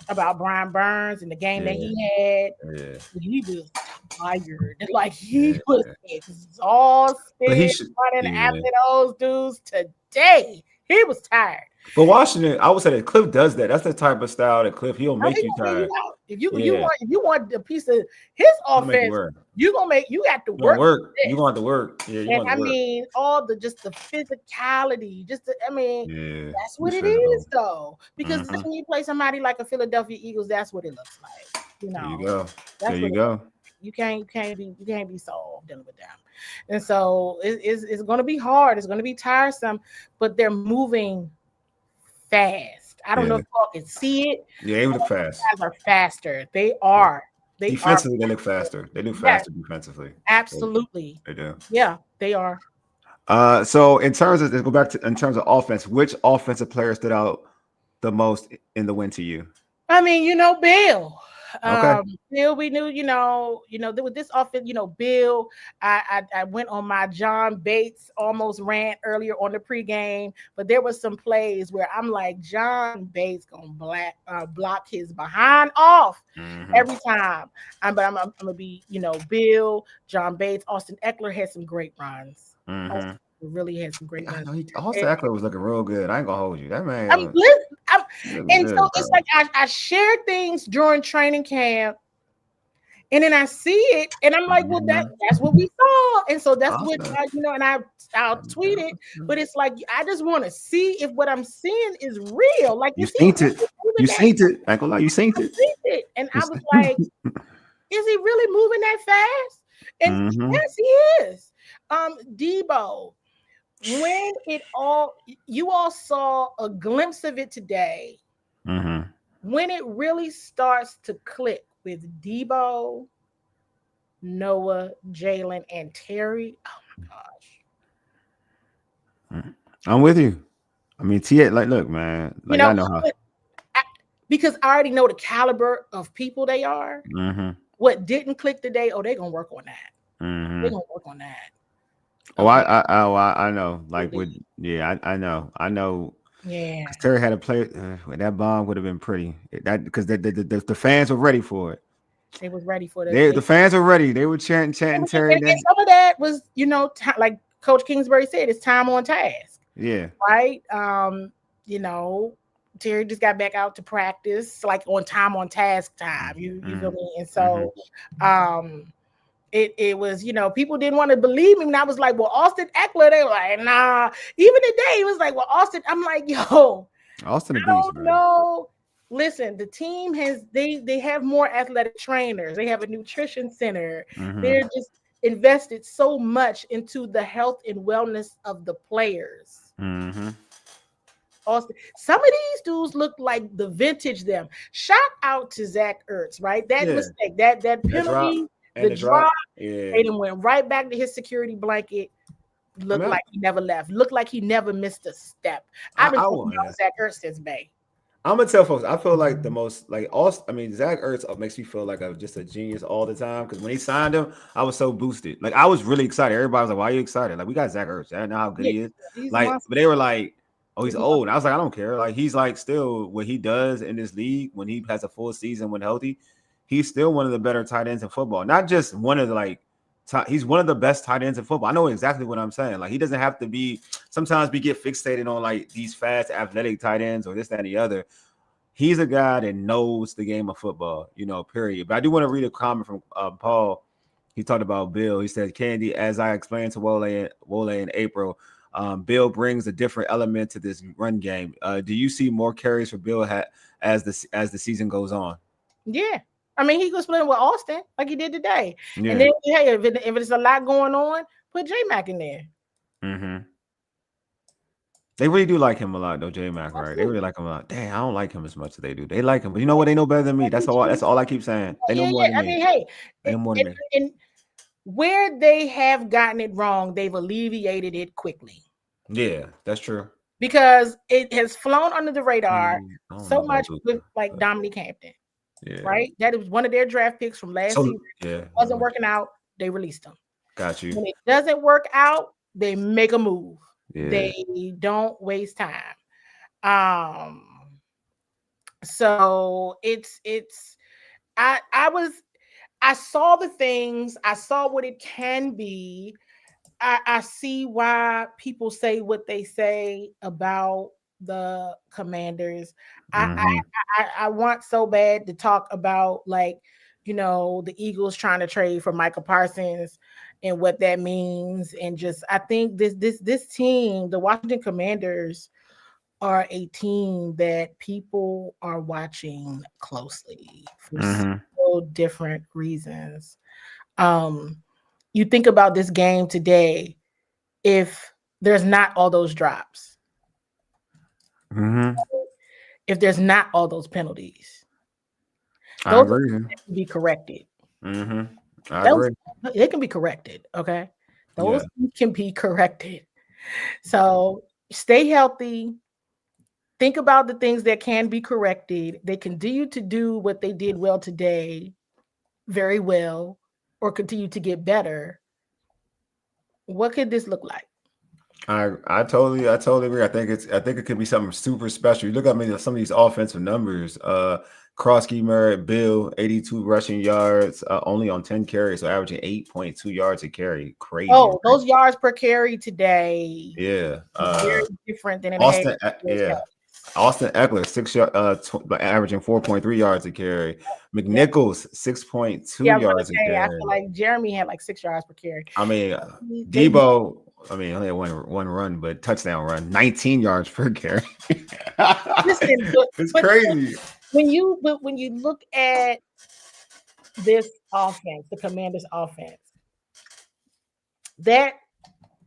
about Brian Burns and the game that he had. Yeah. He was tired. Like he was exhausted running after those dudes today. He was tired. But Washington, I would say that Cliff does that. That's the type of style that Cliff, he'll make you tired. If you want a piece of his offense, you got to work. You going to work. Yeah, I mean, all the physicality, that's what it is though. Because when you play somebody like a Philadelphia Eagles, that's what it looks like. There you go. There you go. You can't be soft dealing with them. And so it's going to be hard. It's going to be tiresome, but they're moving fast. I don't know if y'all can see it. Yeah, they look fast. Guys are faster. They are. Defensively, they look faster. They look faster defensively. Absolutely. They do. Yeah, they are. So in terms of offense, which offensive player stood out the most in the win to you? I mean, Bill. Okay. Bill, we knew, with this offense, Bill, I went on my John Bates almost rant earlier on the pregame, but there was some plays where I'm like, John Bates gonna block his behind off every time. But I'm gonna be, Bill, John Bates, Austin Eckler had some great runs. Really had some great runs. Austin Eckler was looking real good. I ain't gonna hold you. That man. It's like I shared things during training camp, and then I see it, and I'm like, well, that's what we saw, and so that's what and I'll tweet it. But it's like I just want to see if what I'm seeing is real. Like you seen it. You seen it. I ain't gonna lie. You seen it. And I was like, is he really moving that fast? And yes, he is. Debo. When you all saw a glimpse of it today, when it really starts to click with Debo, Noah, Jalen, and Terry, oh my gosh. I'm with you. I mean, look, man, I know how. Because I already know the caliber of people they are. What didn't click today, they're going to work on that. They're going to work on that. Oh, I know. Like I know. Yeah. Terry had a play. That bomb would have been pretty. Because the fans were ready for it. They was ready for it. The fans were ready. They were chanting Terry. And some of that was, like Coach Kingsbury said, it's time on task. Yeah. Right. Terry just got back out to practice, like on task time. You feel me? And so, It was, people didn't want to believe me. And I was like, well, Austin Eckler, they were like, nah. Even today, he was like, well, Austin, I'm like, yo. Austin I don't know. Listen, the team they have more athletic trainers. They have a nutrition center. They're just invested so much into the health and wellness of the players. Austin, some of these dudes look like the vintage them. Shout out to Zach Ertz, right? That mistake, that penalty. The drop, Aiden went right back to his security blanket. Looked like he never left. Looked like he never missed a step. I've been talking about Zach Ertz since May. I'm gonna tell folks, I feel like the most Zach Ertz makes me feel like just a genius all the time. Because when he signed him, I was so boosted. Like I was really excited. Everybody was like, "Why are you excited?" Like we got Zach Ertz. I know how good he is. But they were like, "Oh, he's old." And I was like, "I don't care." Like he's like still what he does in this league when he has a full season when healthy. he's still one of the better tight ends in football. Not just one of the like he's one of the best tight ends in football. I know exactly what I'm saying. Like he doesn't have to be. Sometimes we get fixated on like these fast, athletic tight ends or this, that, and the other. He's a guy that knows the game of football, period. But I do want to read a comment from Paul. He talked about Bill. He said, Candi, as I explained to Wole in April, Bill brings a different element to this run game. Do you see more carries for Bill as the season goes on? Yeah. I mean, he could split with Austin like he did today. Yeah. And then, hey, if there's a lot going on, put J-Mac in there. Mm-hmm. They really do like him a lot, though, J-Mac, right? They really like him a lot. Dang, I don't like him as much as they do. They like him, but you know what? They know better than me. That's all I keep saying. They know more than me. I mean, hey, they know more than me. And where they have gotten it wrong, they've alleviated it quickly. Yeah, that's true. Because it has flown under the radar so much with like Dominique Hampton. Yeah. Right? That was one of their draft picks from last season. Yeah. Wasn't working out. They released him. Got you. When it doesn't work out, they make a move. Yeah. They don't waste time. So it's I saw the things, I saw what it can be. I see why people say what they say about the Commanders. I want so bad to talk about like, the Eagles trying to trade for Micah Parsons and what that means. And just, I think this team, the Washington Commanders, are a team that people are watching closely for so different reasons. You think about this game today, if there's not all those drops, if there's not all those penalties, those can be corrected. I agree. They can be corrected, okay? Those can be corrected. So stay healthy. Think about the things that can be corrected. They continue to do what they did well today, very well, or continue to get better. What could this look like? I totally agree. I think it could be something super special. You look at some of these offensive numbers. Krosky, Merritt, Bill, 82 rushing yards, only on 10 carries, so averaging 8.2 yards a carry. Crazy. Oh, those yards per carry today. Yeah. Very different than Austin. Austin Eckler, averaging 4.3 yards a carry. McNichols, 6.2 yards a carry. I feel like Jeremy had like 6 yards per carry. I mean, Debo, only had one run, but touchdown run, 19 yards per carry. Listen, it's crazy. When you look at this offense, the Commanders' offense, that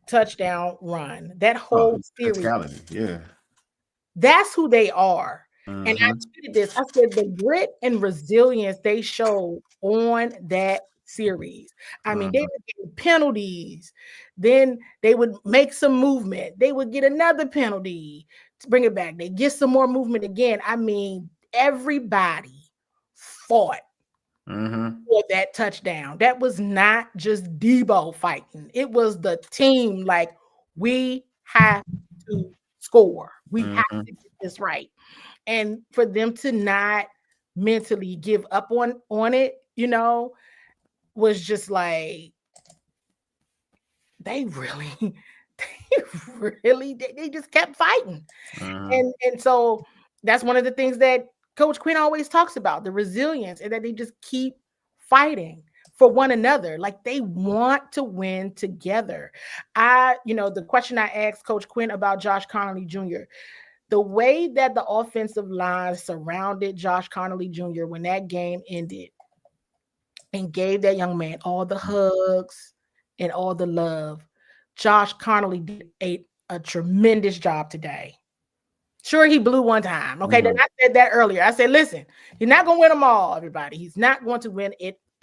touchdown run, that whole series, that's who they are. And I tweeted this. I said the grit and resilience they showed on that series. I mean, they would get penalties, then they would make some movement, they would get another penalty to bring it back. They get some more movement again. I mean, everybody fought for that touchdown. That was not just Debo fighting. It was the team. Like, we have to score. We have to get this right. And for them to not mentally give up on it, was just like, they just kept fighting. And so that's one of the things that Coach Quinn always talks about, the resilience, and that they just keep fighting for one another. Like, they want to win together. The question I asked Coach Quinn about Josh Connolly Jr., the way that the offensive line surrounded Josh Connolly Jr. when that game ended and gave that young man all the hugs and all the love, Josh Connolly did a tremendous job today. Sure, he blew one time. Okay, then I said that earlier. I said, listen, he's not going to win them all, everybody. He's not going to win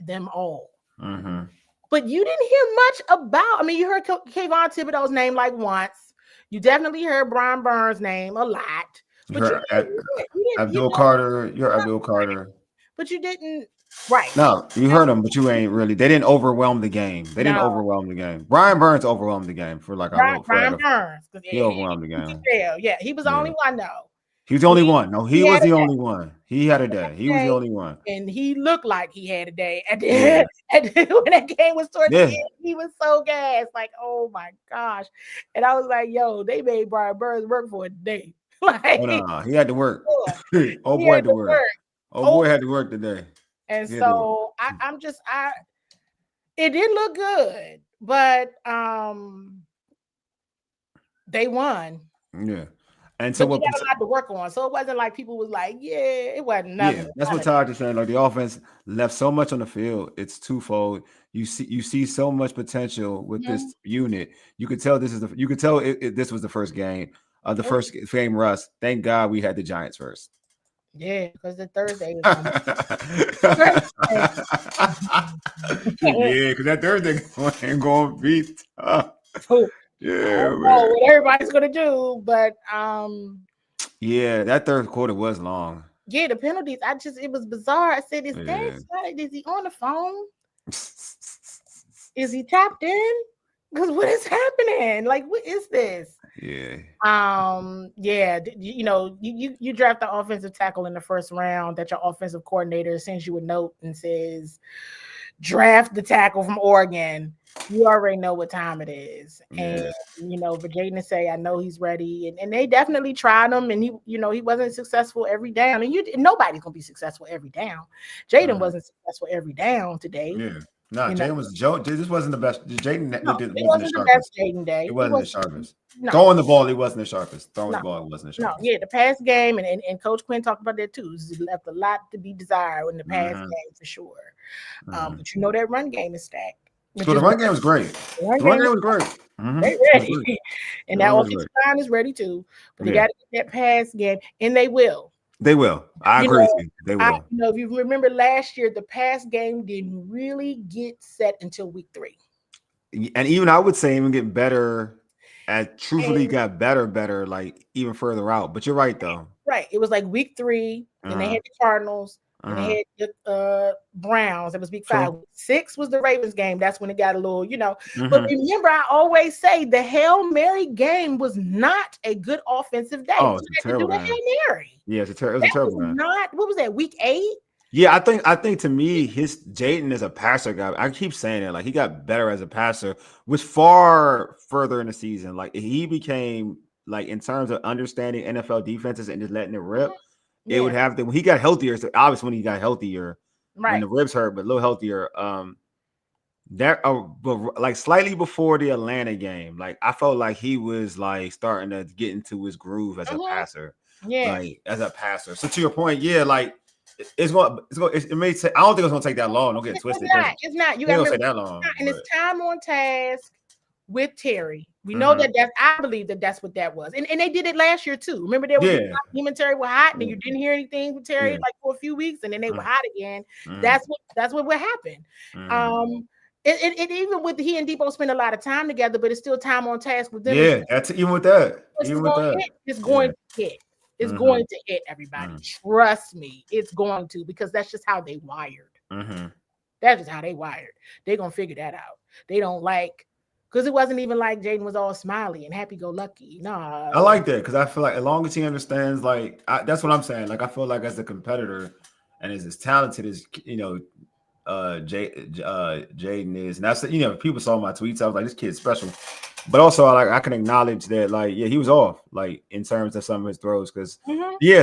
them all. But you didn't hear much about, you heard Kayvon Thibodeau's name like once. You definitely heard Brian Burns' name a lot. But Abdul Carter. You're Abdul Carter. But you didn't, right. No, you heard them, but you ain't really. They didn't overwhelm the game. They didn't overwhelm the game. Brian Burns overwhelmed the game for like Brian Burns. He overwhelmed the game. Yeah, he was the only one, though. He was the only one. No, he was the only one. He had a day. He was the only one. And he looked like he had a day. At the end, when that game was towards the end, he was so gassed. Like, oh my gosh. And I was like, yo, they made Brian Burns work for a day. Like, oh, no, he had to work. Oh boy had to work. Oh boy had to work today. And so it didn't look good, but they won. Yeah. And so we got a lot to work on. So it wasn't like people was like, yeah, it wasn't nothing. Yeah, that's what Todd is saying. Like the offense left so much on the field. It's twofold. You see so much potential with this unit. You could tell this was the first game. The first game rust. Thank God we had the Giants first. Yeah, because the Thursday was yeah, because that Thursday ain't going to be tough. Yeah, what everybody's gonna do, but yeah, that third quarter was long. Yeah, the penalties. It was bizarre. I said, is he on the phone? Is he tapped in? Because what is happening? Like, what is this? Yeah. Yeah. You draft the offensive tackle in the first round that your offensive coordinator sends you a note and says, draft the tackle from Oregon. You already know what time it is. And for Jaden to say, I know he's ready. And they definitely tried him, and he wasn't successful every down. And nobody's gonna be successful every down. Jaden wasn't successful every down today. Yeah. No, Jaden was Joe. This wasn't the best. Jaden wasn't the best Jaden day. It wasn't the sharpest. No. Throwing the ball, he wasn't the sharpest. Throwing the ball, he wasn't the sharpest. No, the pass game, and Coach Quinn talked about that too. He left a lot to be desired in the pass game for sure. But that run game is stacked. So the run game was great. The run game was great. They ready. And that offensive line is ready too. But they got to get that pass game, and they will. They will. I agree with you. They will. If you remember last year, the pass game didn't really get set until week 3. And even I would say even get better. Truthfully, got better, like even further out. But you're right though. Right. It was like week 3, and they had the Cardinals. And they had the Browns. It was week 5. Week 6 was the Ravens game. That's when it got a little, But remember, I always say the Hail Mary game was not a good offensive day. Oh, it's a terrible game. Hail Mary. Yeah, it was a terrible game. What was that? Week 8? Yeah, I think to me, Jaden is a passer guy. I keep saying it. Like he got better as a passer, was far further in the season. Like he became like in terms of understanding NFL defenses and just letting it rip. It would have to when he got healthier. So obviously, when he got healthier, when the ribs hurt, but a little healthier. But like slightly before the Atlanta game, like I felt like he was like starting to get into his groove as a passer. Yeah, like as a passer. So to your point, like it may take. I don't think it's gonna take that long. Don't get twisted. It's not. You gotta take that long. And it's time on task with Terry. We know I believe that's what that was. And they did it last year too. Remember him and Terry were hot, and you didn't hear anything from Terry like for a few weeks, and then they were hot again. That's what would happen. It even with he and Debo spend a lot of time together, but it's still time on task with them. Yeah, that's even with that. It's going to hit. It's going to hit everybody. Trust me, it's going to, because that's just how they wired. That's just how they wired. They're gonna figure that out. They don't like. Because it wasn't even like Jaden was all smiley and happy-go-lucky. No, I like that because I feel like as long as he understands, like that's what I'm saying. Like I feel like as a competitor and as talented as Jaden is, and that's people saw my tweets. I was like, this kid's special. But also, I can acknowledge that, like, he was off, like in terms of some of his throws. Because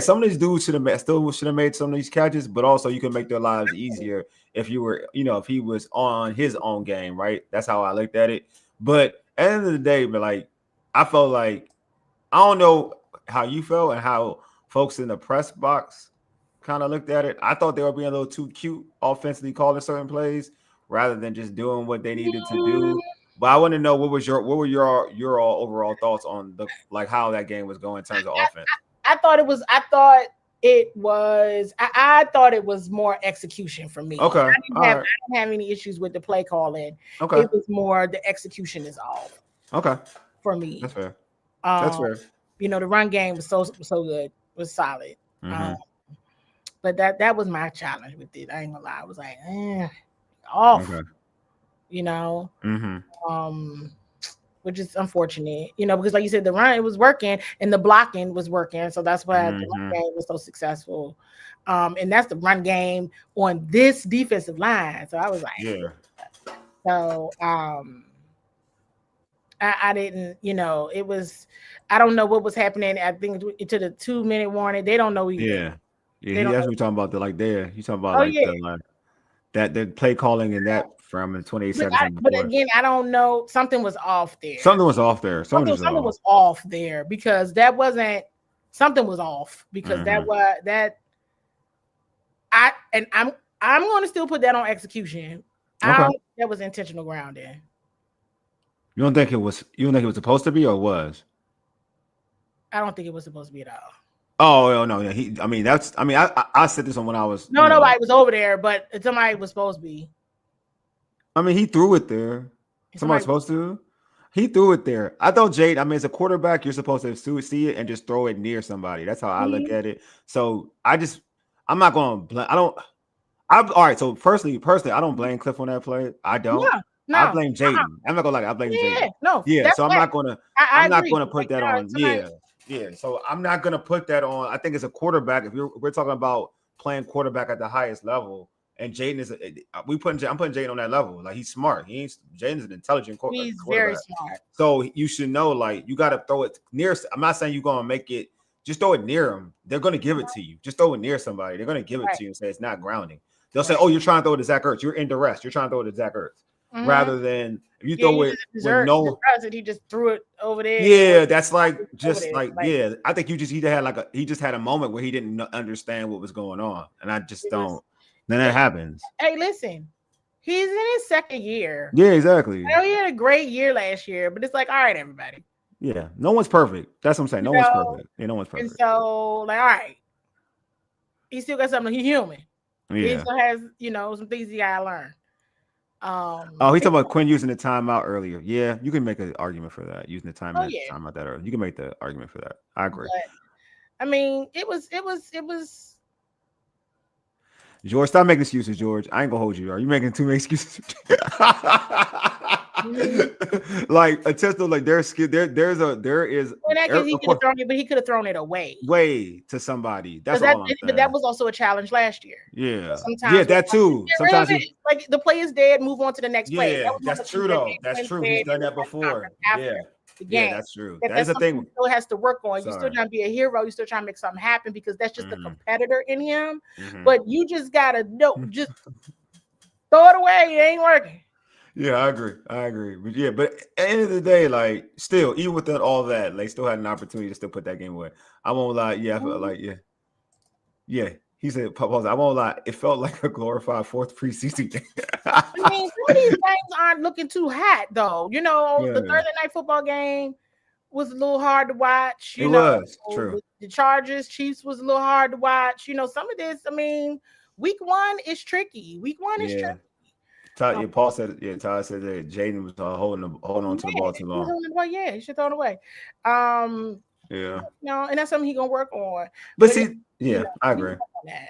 some of these dudes should have made some of these catches, but also you can make their lives easier if you were, if he was on his own game, right? That's how I looked at it. But at the end of the day, but like I felt like I don't know how you felt and how folks in the press box kind of looked at it. I thought they were being a little too cute offensively calling certain plays rather than just doing what they needed to do. But I want to know what were your overall thoughts on how that game was going in terms of offense. I thought it was more execution for me. Okay. I didn't have any issues with the play calling. Okay. It was more the execution is off. Okay. For me. That's fair. That's fair. The run game was so good. It was solid. But that was my challenge with it. I ain't gonna lie. I was like, off. Okay. which is unfortunate, because like you said, the run, it was working and the blocking was working. So that's why the run game was so successful. And that's the run game on this defensive line. So I was like, yeah. So I didn't, it was, I don't know what was happening. I think to the 2-minute warning, they don't know either. Yeah. That's what we're talking about. You talking about the play calling and that from 2017. But again, I don't know. Something was off there. Something was off there. Something was off there because that wasn't. Something was off because I'm going to still put that on execution. Okay. I don't think that was intentional grounding. You don't think it was? You don't think it was supposed to be or was? I don't think it was supposed to be at all. Oh no, yeah. I said this on when I was. Nobody was over there, but somebody was supposed to be. I mean, he threw it there. Somebody's supposed to. He threw it there. I thought Jade. I mean, as a quarterback, you're supposed to see it and just throw it near somebody. That's how I look at it. So I'm not going to. All right. So personally, I don't blame Cliff on that play. I don't. No, I blame Jaden. I'm not gonna lie. I blame Jaden. No. Yeah. So I'm not gonna. I'm not gonna put that on. Somebody... Yeah. So I'm not gonna put that on. I think as a quarterback, if we're talking about playing quarterback at the highest level, and Jaden is, I'm putting Jaden on that level. Like he's smart. Jaden's an intelligent quarterback. He's very smart. So you should know, like you got to throw it near. I'm not saying you're gonna make it. Just throw it near them. They're gonna give it to you. Just throw it near somebody. They're gonna give it to you and say it's not grounding. They'll say, "Oh, you're trying to throw it to Zach Ertz. You're in duress. You're trying to throw it to Zach Ertz." Rather than if you throw it with no, he just threw it over there. Yeah, that's like yeah. I think he just had a moment where he didn't understand what was going on, and I just don't. Then that happens. Hey, listen, he's in his second year. Yeah, exactly. I know he had a great year last year, but it's like, all right, everybody. Yeah, no one's perfect. That's what I'm saying. No one's perfect. Yeah, no one's perfect. And so, like, all right, he still got something. He's human. Yeah. He still has, some things he gotta learn. He's talking about Quinn using the timeout earlier. Yeah, you can make an argument for that. Using the timeout that earlier. You can make the argument for that. I agree. But, I mean, it was. George, stop making excuses, George. I ain't gonna hold you. Are you making too many excuses? Like a test of like there's is. In that case, he could have thrown it, but he could have thrown it away to somebody. That's all I'm saying. But that was also a challenge last year. Yeah, sometimes that too. Sometimes like the play is dead. Move on to the next play. Yeah, that's true though. That's true. He's done that before. Yeah, that's true. That's the thing. He still has to work on. You still trying to be a hero. You still trying to make something happen because that's just the competitor in him. But you just gotta just throw it away. It ain't working. Yeah, I agree. But at the end of the day, like, still, even without all that, they still had an opportunity to still put that game away. I won't lie. Yeah, I felt like, yeah. He said, "Pause." I won't lie. It felt like a glorified fourth preseason game. I mean, some of these games aren't looking too hot, though. The Thursday night football game was a little hard to watch. It was true. The Chargers, Chiefs was a little hard to watch. Some of this. I mean, week one is tricky. Tricky. Paul said, Todd said that Jaden was holding on to the ball too long. He should throw it away. And that's something he's gonna work on. But see, I agree.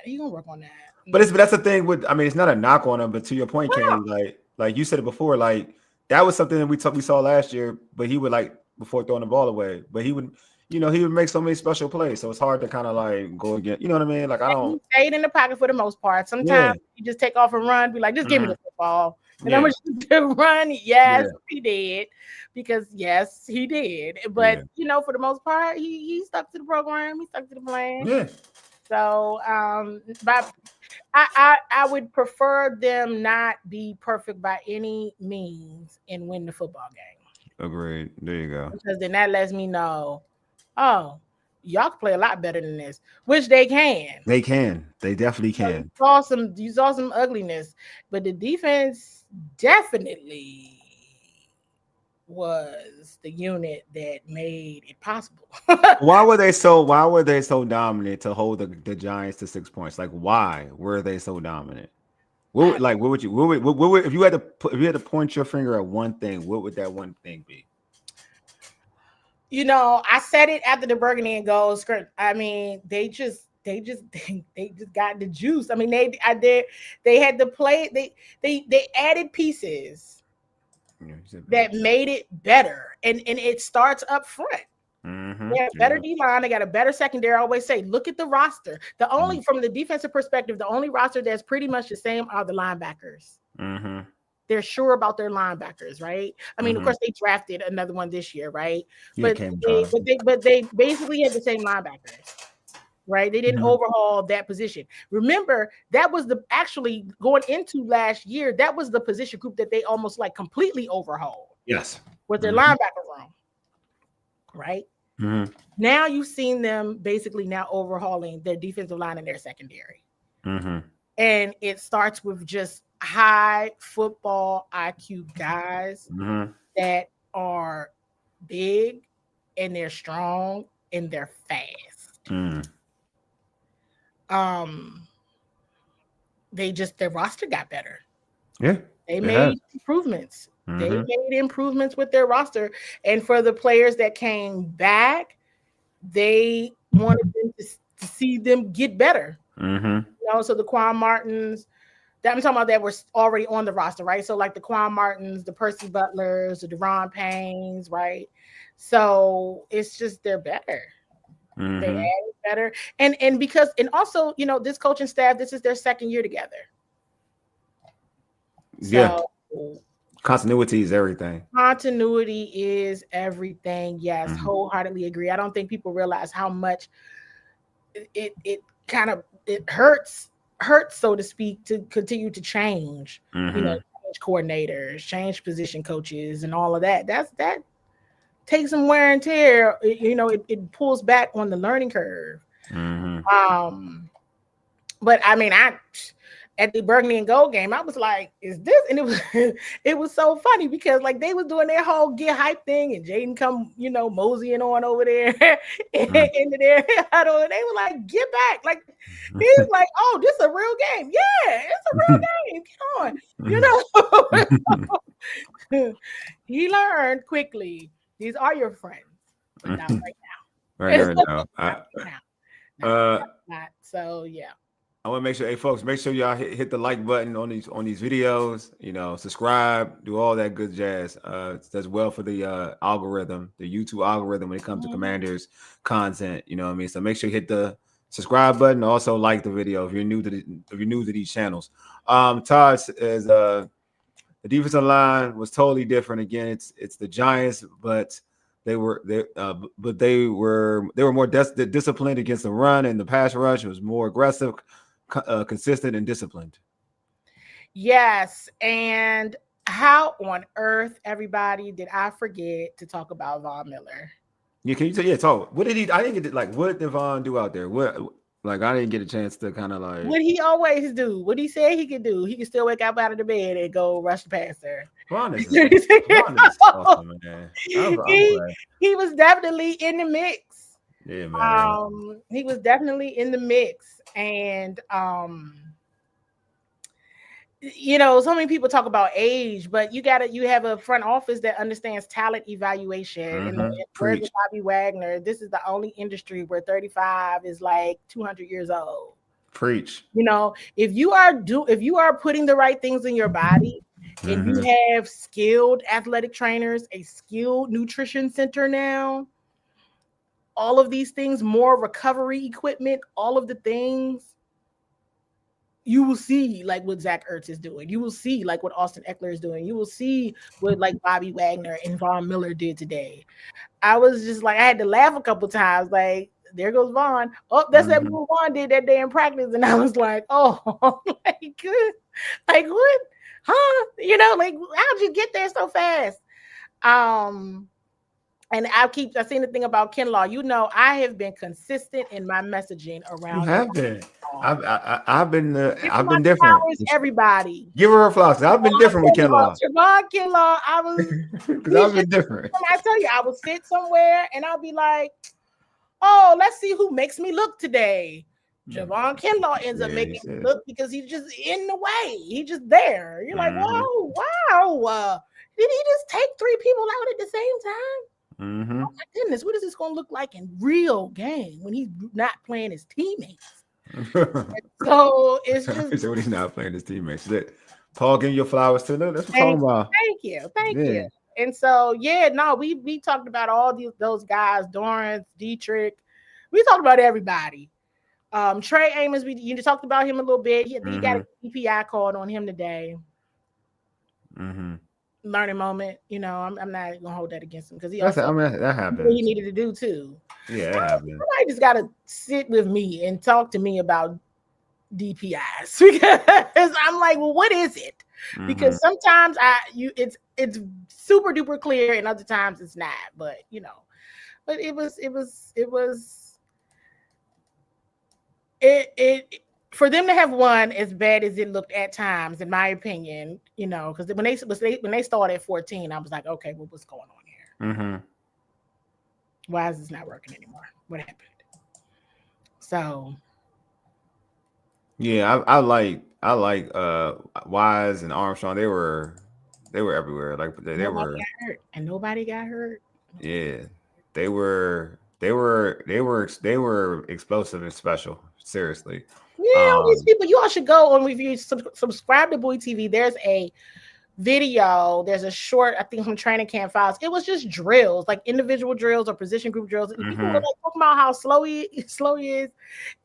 He's gonna work on that. But that's the thing with. I mean, it's not a knock on him, but to your point, Candi, like you said it before, like that was something that we saw last year. But he would before throwing the ball away, but he would. He would make so many special plays, so it's hard to kind of go again. You know what I mean? Like I don't. He stayed in the pocket for the most part. Sometimes you just take off and run. Be like, just give me the football. And I'm gonna run. Yes, he did, because yes, he did. But for the most part, he stuck to the program. He stuck to the plan. Yeah. So, but I would prefer them not be perfect by any means and win the football game. Agreed. There you go. Because then that lets me know. Oh, y'all can play a lot better than this, which they can. They can. They definitely can. You saw some ugliness, but the defense definitely was the unit that made it possible. Why were they so dominant to hold the Giants to 6 points? Like, why were they so dominant? What would you if you had to point your finger at one thing, what would that one thing be? I said it after the Burgundy and Gold script. I mean, they just got the juice. I mean, they had to play. They added pieces that made it better. And it starts up front. They have better D-line. They got a better secondary. I always say, look at the roster. The only, from the defensive perspective, the only roster that's pretty much the same are the linebackers. They're sure about their linebackers, right? I mean, of course, they drafted another one this year, right? But they basically had the same linebackers, right? They didn't overhaul that position. Remember, that was actually going into last year, that was the position group that they almost like completely overhauled. Yes. With their linebacker room, right? Now you've seen them basically now overhauling their defensive line and their secondary. And it starts with just high football IQ guys that are big and they're strong and they're fast. Their roster got better. Yeah. They made improvements. They made improvements with their roster. And for the players that came back, they wanted them to see them get better. You know, so the Quan Martins, that I'm talking about, that were already on the roster, right? So like the Quan Martins, the Percy Butlers, the Deron Paynes, right? So it's just they're better. They added better. And because, and also, you know, this coaching staff, this is their second year together. So, continuity is everything. Continuity is everything. Yes, wholeheartedly agree. I don't think people realize how much it hurts, so to speak, to continue to change. You know, change coordinators, change position coaches, and all of that. That takes some wear and tear. You know, it pulls back on the learning curve. But I mean, at the Burgundy and Gold game, I was like, is this? And it was so funny because like they was doing their whole get hype thing, and Jaden come, you know, moseying on over there into their huddle, and they were like, get back. Like he's like, oh, this is a real game. Yeah, it's a real game. Get on. You know. He learned quickly. These are your friends, but not right now. Not. So yeah. I want to make sure, hey folks, make sure y'all hit the like button on these videos. You know, subscribe, do all that good jazz. It does well for the algorithm, the YouTube algorithm when it comes to Commanders content. You know what I mean? So make sure you hit the subscribe button. Also like the video if you're new to these channels. Todd says the defensive line was totally different. Again, it's the Giants, but they were more disciplined against the run, and the pass rush was more aggressive, consistent, and disciplined. Yes. And how on earth, everybody, did I forget to talk about Von Miller? Yeah, can you say, talk. What did he? I didn't get what did Von do out there? Like I didn't get a chance to kind of like what he always do, what he said he could do. He could still wake up out of the bed and go rush the passer. Von is awesome, man. He was definitely in the mix. Yeah, man. He was definitely in the mix. And you know, so many people talk about age, but you have a front office that understands talent evaluation. And where's Bobby Wagner? This is the only industry where 35 is like 200 years old. Preach. You know, if you are putting the right things in your body, and you have skilled athletic trainers, a skilled nutrition center now, all of these things, more recovery equipment, all of the things, you will see like what Zach Ertz is doing. You will see like what Austin Eckler is doing. You will see what like Bobby Wagner and Von Miller did today. I was just like, I had to laugh a couple times. Like, there goes Von. Oh, that's that move Von did that day in practice. And I was like, oh, like what? Huh? You know, like, how'd you get there so fast? And I seen the thing about Kinlaw. You know, I have been consistent in my messaging around. You have been. I've been different. Everybody, give her flowers. I've been different with Kinlaw. Kinlaw, I was because I've been different. I tell you, I would sit somewhere and I'll be like, "Oh, let's see who makes me look today." Javon Kinlaw ends up making me look because he's just in the way. He's just there. You're like, "Whoa, wow! Did he just take 3 people out at the same time?" Oh my goodness, what is this going to look like in real game when he's not playing his teammates? So it's just so when he's not playing his teammates. Paul, give your flowers too. Look, that's what I'm talking about. Thank Yeah. you. And so, yeah, no, we talked about all those guys, Dorrance, Dietrich. We talked about everybody. Trey Amos, you talked about him a little bit. He got a DPI called on him today. Learning moment, I'm not gonna hold that against him because that happens. He needed to do too. Yeah, it happens. Somebody just gotta sit with me and talk to me about DPIs because I'm like, well, what is it? Because sometimes it's super duper clear and other times it's not. But it for them to have won as bad as it looked at times, in my opinion, because when they started at 14, I was like, okay, well, what's going on here? Why is this not working anymore? What happened? So yeah, I like Wise and Armstrong. They were everywhere. Like they were got hurt, and nobody got hurt. Yeah, they were explosive and special. Seriously. Yeah, these people, you all should go on. If you subscribe to Boy TV, there's a video, there's a short, I think, from Training Camp Files. It was just drills, like individual drills or position group drills. And people were like talking about how slow he is.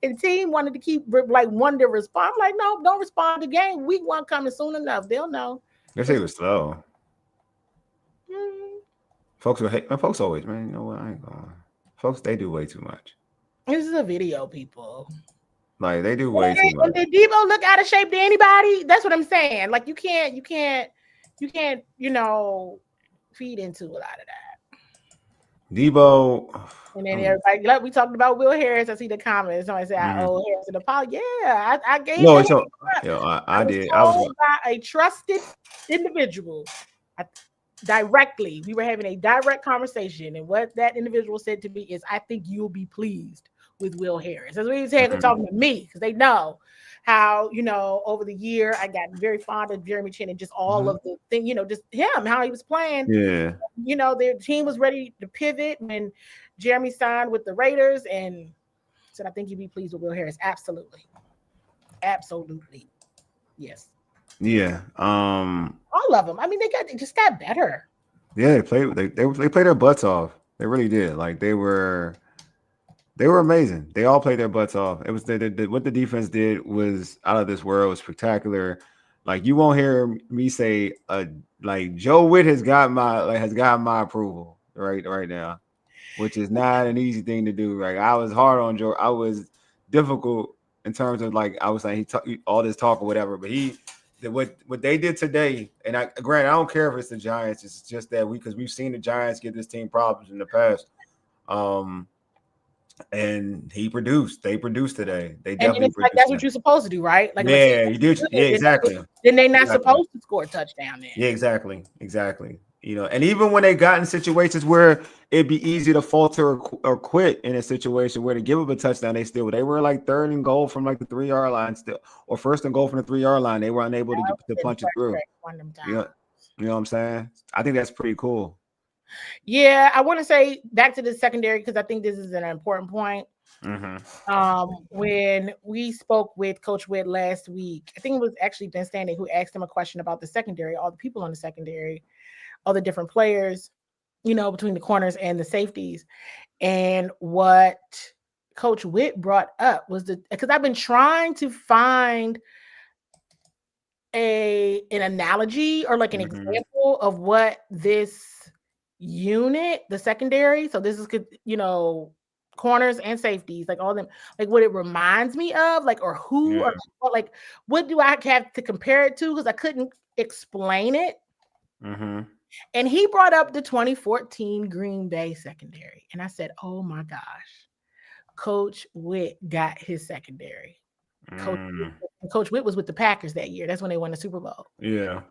And team wanted to keep wanted to respond. I'm like, no, don't respond to the game. Week 1 coming soon enough. They'll know. They say it was slow. Folks will hate. Folks always, man. You know what? I ain't going. Folks, they do way too much. This is a video, people. Like they do way too much. Did Debo look out of shape to anybody? That's what I'm saying. Like you can't, feed into a lot of that. Debo. And then everybody, like we talked about Will Harris. I see the comments. Somebody said, "I owe Harris an apology." Yeah, I gave. No, so I did. I was by a trusted individual. Directly, we were having a direct conversation, and what that individual said to me is, "I think you'll be pleased with Will Harris." That's what he was talking to me because they know how over the year I got very fond of Jeremy Chin and just all of the thing, just him, how he was playing. Yeah, their team was ready to pivot when Jeremy signed with the Raiders, and said, "I think you'd be pleased with Will Harris." Absolutely, yes. Yeah. All of them. I mean, they just got better. Yeah, they played their butts off. They really did. Like they were amazing. They all played their butts off. It was what the defense did was out of this world. It was spectacular. Like you won't hear me say like Joe Witt has got my approval right now, which is not an easy thing to do. Like I was hard on Joe. I was difficult in terms of like I was saying all this talk or whatever, but what they did today, and I don't care if it's the Giants. It's just that because we've seen the Giants give this team problems in the past. And he produced. They produced today. They definitely produced. Like that's what you're supposed to do, right? Like you do. Yeah, exactly. Then they're not supposed to score a touchdown. Then yeah, exactly. And even when they got in situations where it'd be easy to falter or quit in a situation where to give up a touchdown, they were like 3rd and goal from like the 3-yard line still, or 1st and goal from the 3-yard line. They were unable to punch it through. You know what I'm saying? I think that's pretty cool. Yeah, I want to say back to the secondary because I think this is an important point. When we spoke with Coach Witt last week, I think it was actually Ben Standing who asked him a question about the secondary, all the people on the secondary, all the different players, between the corners and the safeties. And what Coach Witt brought up was because I've been trying to find an analogy or like an example of what this unit, the secondary, so this is corners and safeties, like all them, like what it reminds me of, like or who or like what do I have to compare it to because I couldn't explain it. And he brought up the 2014 Green Bay secondary, and I said, "Oh my gosh, Coach Witt got his secondary." Coach Witt was with the Packers that year. That's when they won the Super Bowl. Yeah.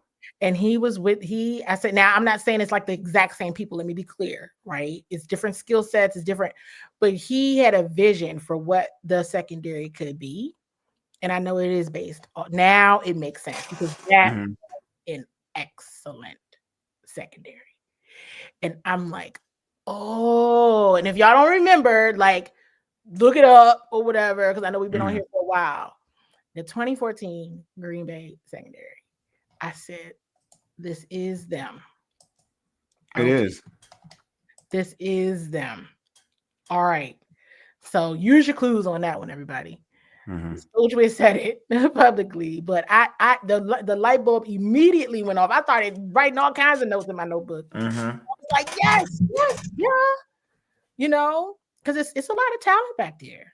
And I said, now I'm not saying it's like the exact same people. Let me be clear, right? It's different skill sets, it's different, but he had a vision for what the secondary could be. And I know it is based on, now it makes sense because that's an excellent secondary. And I'm like, oh, and if y'all don't remember, like look it up or whatever, because I know we've been on here for a while. The 2014 Green Bay secondary. I said, this is them. It is. This is them. All right. So use your clues on that one, everybody. Soldier said it publicly, but the light bulb immediately went off. I started writing all kinds of notes in my notebook. I was like, yes, yeah. You know, because it's a lot of talent back there.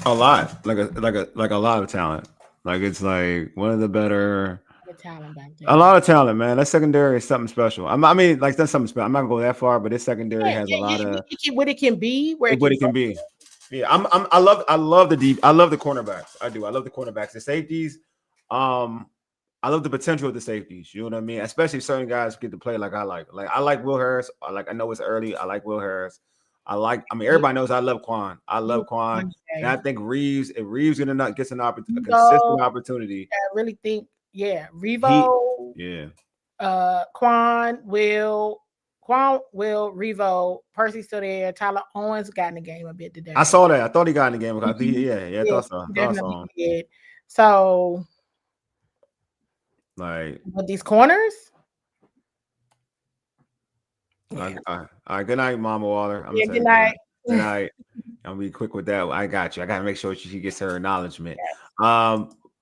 A lot, like a lot of talent. Like it's like one of the better. Talent back there. A lot of talent, man. That secondary is something special. I mean, like that's something special. I'm not gonna go that far, but this secondary has a lot of what it can be, what it can be. Yeah, I love the deep. I love the cornerbacks. I do. I love the cornerbacks. The safeties. I love the potential of the safeties. You know what I mean? Especially if certain guys get to play like I like. Like I like Will Harris. I know it's early. I like Will Harris. I mean, everybody knows I love Quan. I love Quan. And I think Reeves, if Reeves gets a consistent opportunity. I really think, Revo. Quan, Will, Revo, Percy still there. Tyler Owens got in the game a bit today. I saw that. I thought he got in the game. I thought so. Definitely did. So, like, with these corners. All right, good night, Mama Waller. Good night. Good night. I'll be quick with that. I got you. I got to make sure she gets her acknowledgement. Yes.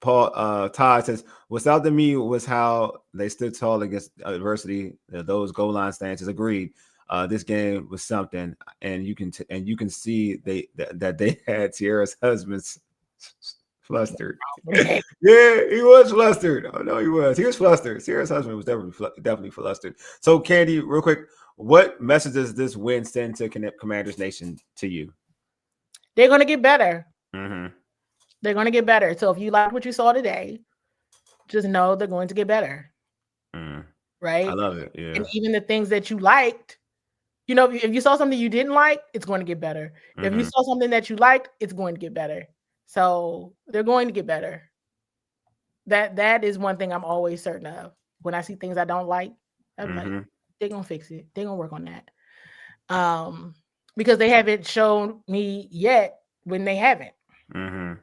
Todd says, without the me was how they stood tall against adversity. Those goal line stances. Agreed. This game was something, and you can see that they had Sierra's husband's flustered. Yeah, he was flustered. Oh no, he was. He was flustered. Sierra's husband was definitely flustered. So, Candi, real quick, what message does this win send to Commanders Nation to you? They're going to get better. They're going to get better. So if you like what you saw today, just know they're going to get better. Right? I love it. Yeah. And even the things that you liked, if you saw something you didn't like, it's going to get better. If you saw something that you liked, it's going to get better. So they're going to get better. That is one thing I'm always certain of. When I see things I don't like, I'm like, they're going to fix it. They're going to work on that. Because they haven't shown me yet when they haven't. And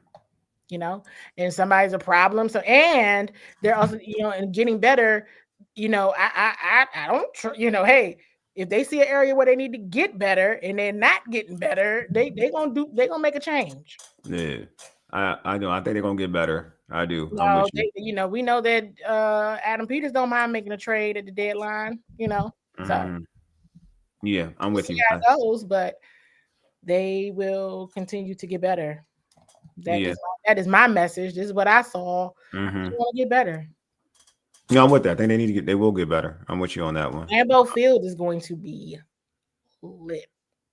somebody's a problem. So, and they're also, and getting better, I don't, hey, if they see an area where they need to get better and they're not getting better, they're gonna make a change. Yeah, I know. I think they're gonna get better. I do. We know that Adam Peters don't mind making a trade at the deadline. So yeah, I'm with you. How it goes, but they will continue to get better. That is my message. This is what I saw. They want to get better. Yeah, I'm with that. I think they will get better. I'm with you on that one. Lambeau Field is going to be lit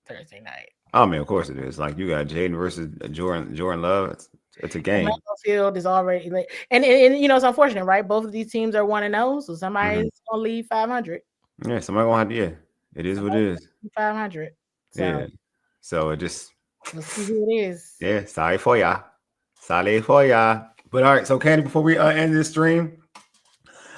Thursday night. Oh man, of course it is. Like you got Jaden versus Jordan Love. It's a game. Lambeau Field is already lit. And it's unfortunate, right? Both of these teams are 1-0, so somebody's gonna leave 500. Yeah, somebody gonna have to. Yeah, it is what it is. 500. So, yeah. So it just. Let's see who it is. Yeah, sorry for ya. But all right, so Candi, before we end this stream,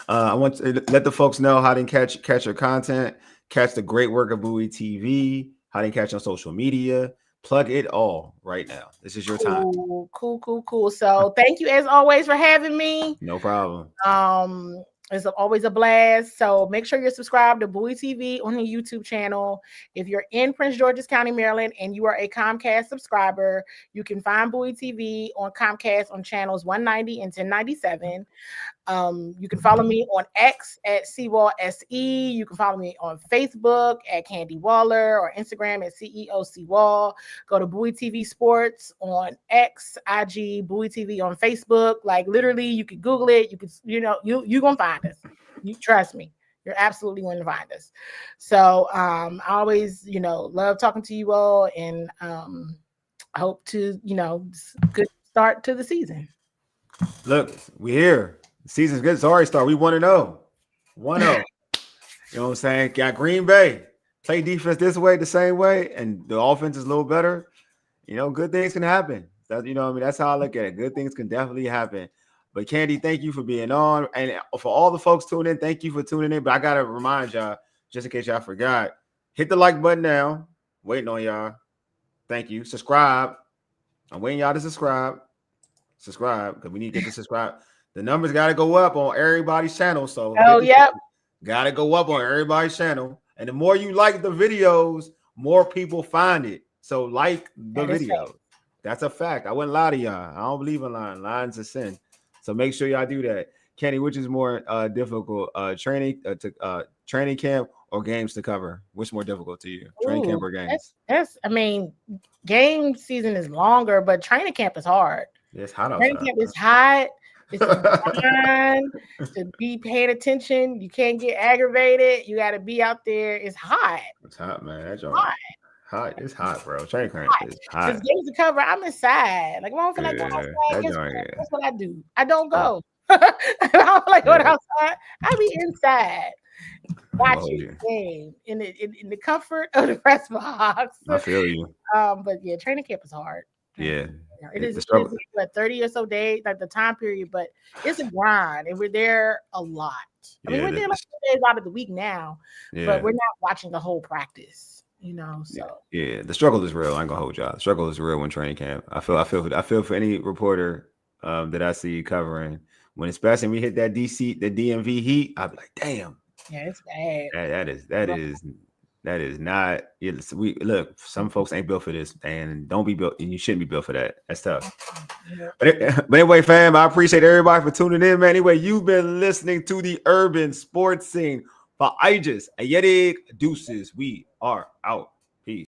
I want to let the folks know how they can catch your content, catch the great work of Bowie TV, how they can catch on social media. Plug it all right now. This is your time. Cool. So thank you as always for having me. No problem. It's always a blast. So make sure you're subscribed to Bowie TV on the YouTube channel. If you're in Prince George's County, Maryland, and you are a Comcast subscriber, you can find Bowie TV on Comcast on channels 190 and 1097. You can follow me on X at CWall SE. You can follow me on Facebook at Candi Waller or Instagram at CEO CWall. Go to Bowie TV Sports on X, IG, Bowie TV on Facebook. Like literally, you can Google it. You can, you're gonna find us. You trust me. You're absolutely going to find us. So I always, love talking to you all, and hope to, good start to the season. Look, we here. The season's good. It's already started. We 1-0. 1-0. You know what I'm saying? Got Green Bay. Play defense this way, the same way, and the offense is a little better. Good things can happen. That's how I look at it. Good things can definitely happen. But Candi, thank you for being on. And for all the folks tuning in, thank you for tuning in. But I got to remind y'all, just in case y'all forgot, hit the like button now. Waiting on y'all. Thank you. Subscribe. I'm waiting y'all to subscribe. Subscribe, because we need to get to subscribe. The numbers got to go up on everybody's channel. So Oh, yep. got to go up on everybody's channel. And the more you like the videos, more people find it. So like the video. That's a fact. I wouldn't lie to y'all. I don't believe in lying. Lying's a sin. So make sure y'all do that. Kenny, which is more difficult, training camp or games to cover? What's more difficult to you, training camp or games? I mean, game season is longer, but training camp is hard. It's hot outside. Training camp is hot. It's fun to be paying attention. You can't get aggravated. You got to be out there. It's hot. It's hot, man. That's hot. Hot. It's hot, bro. Training camp is hot. There's games to cover. I'm inside. Like, if I don't feel like going outside, that's what I do. I don't go. I don't like going outside. I be inside watching the game in the comfort of the press box. I feel you. But yeah, training camp is hard. Yeah. It is like 30 or so days, like the time period, but it's a grind, and we're there a lot. I mean, we're there like 2 days out of the week now, but we're not watching the whole practice, you know. So the struggle is real. I ain't gonna hold y'all. The struggle is real when training camp. I feel for any reporter that I see covering when, especially when we hit that the DMV heat. I'll be like, damn. Yeah, it's bad. That is not. We look. Some folks ain't built for this, and don't be built, and you shouldn't be built for that. That's tough. Yeah. But anyway, fam, I appreciate everybody for tuning in, man. Anyway, you've been listening to the Urban Sports Scene. For Aegis and Yedig Deuces, we are out. Peace.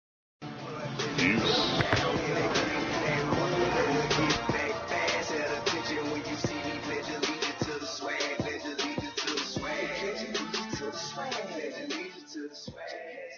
Swag.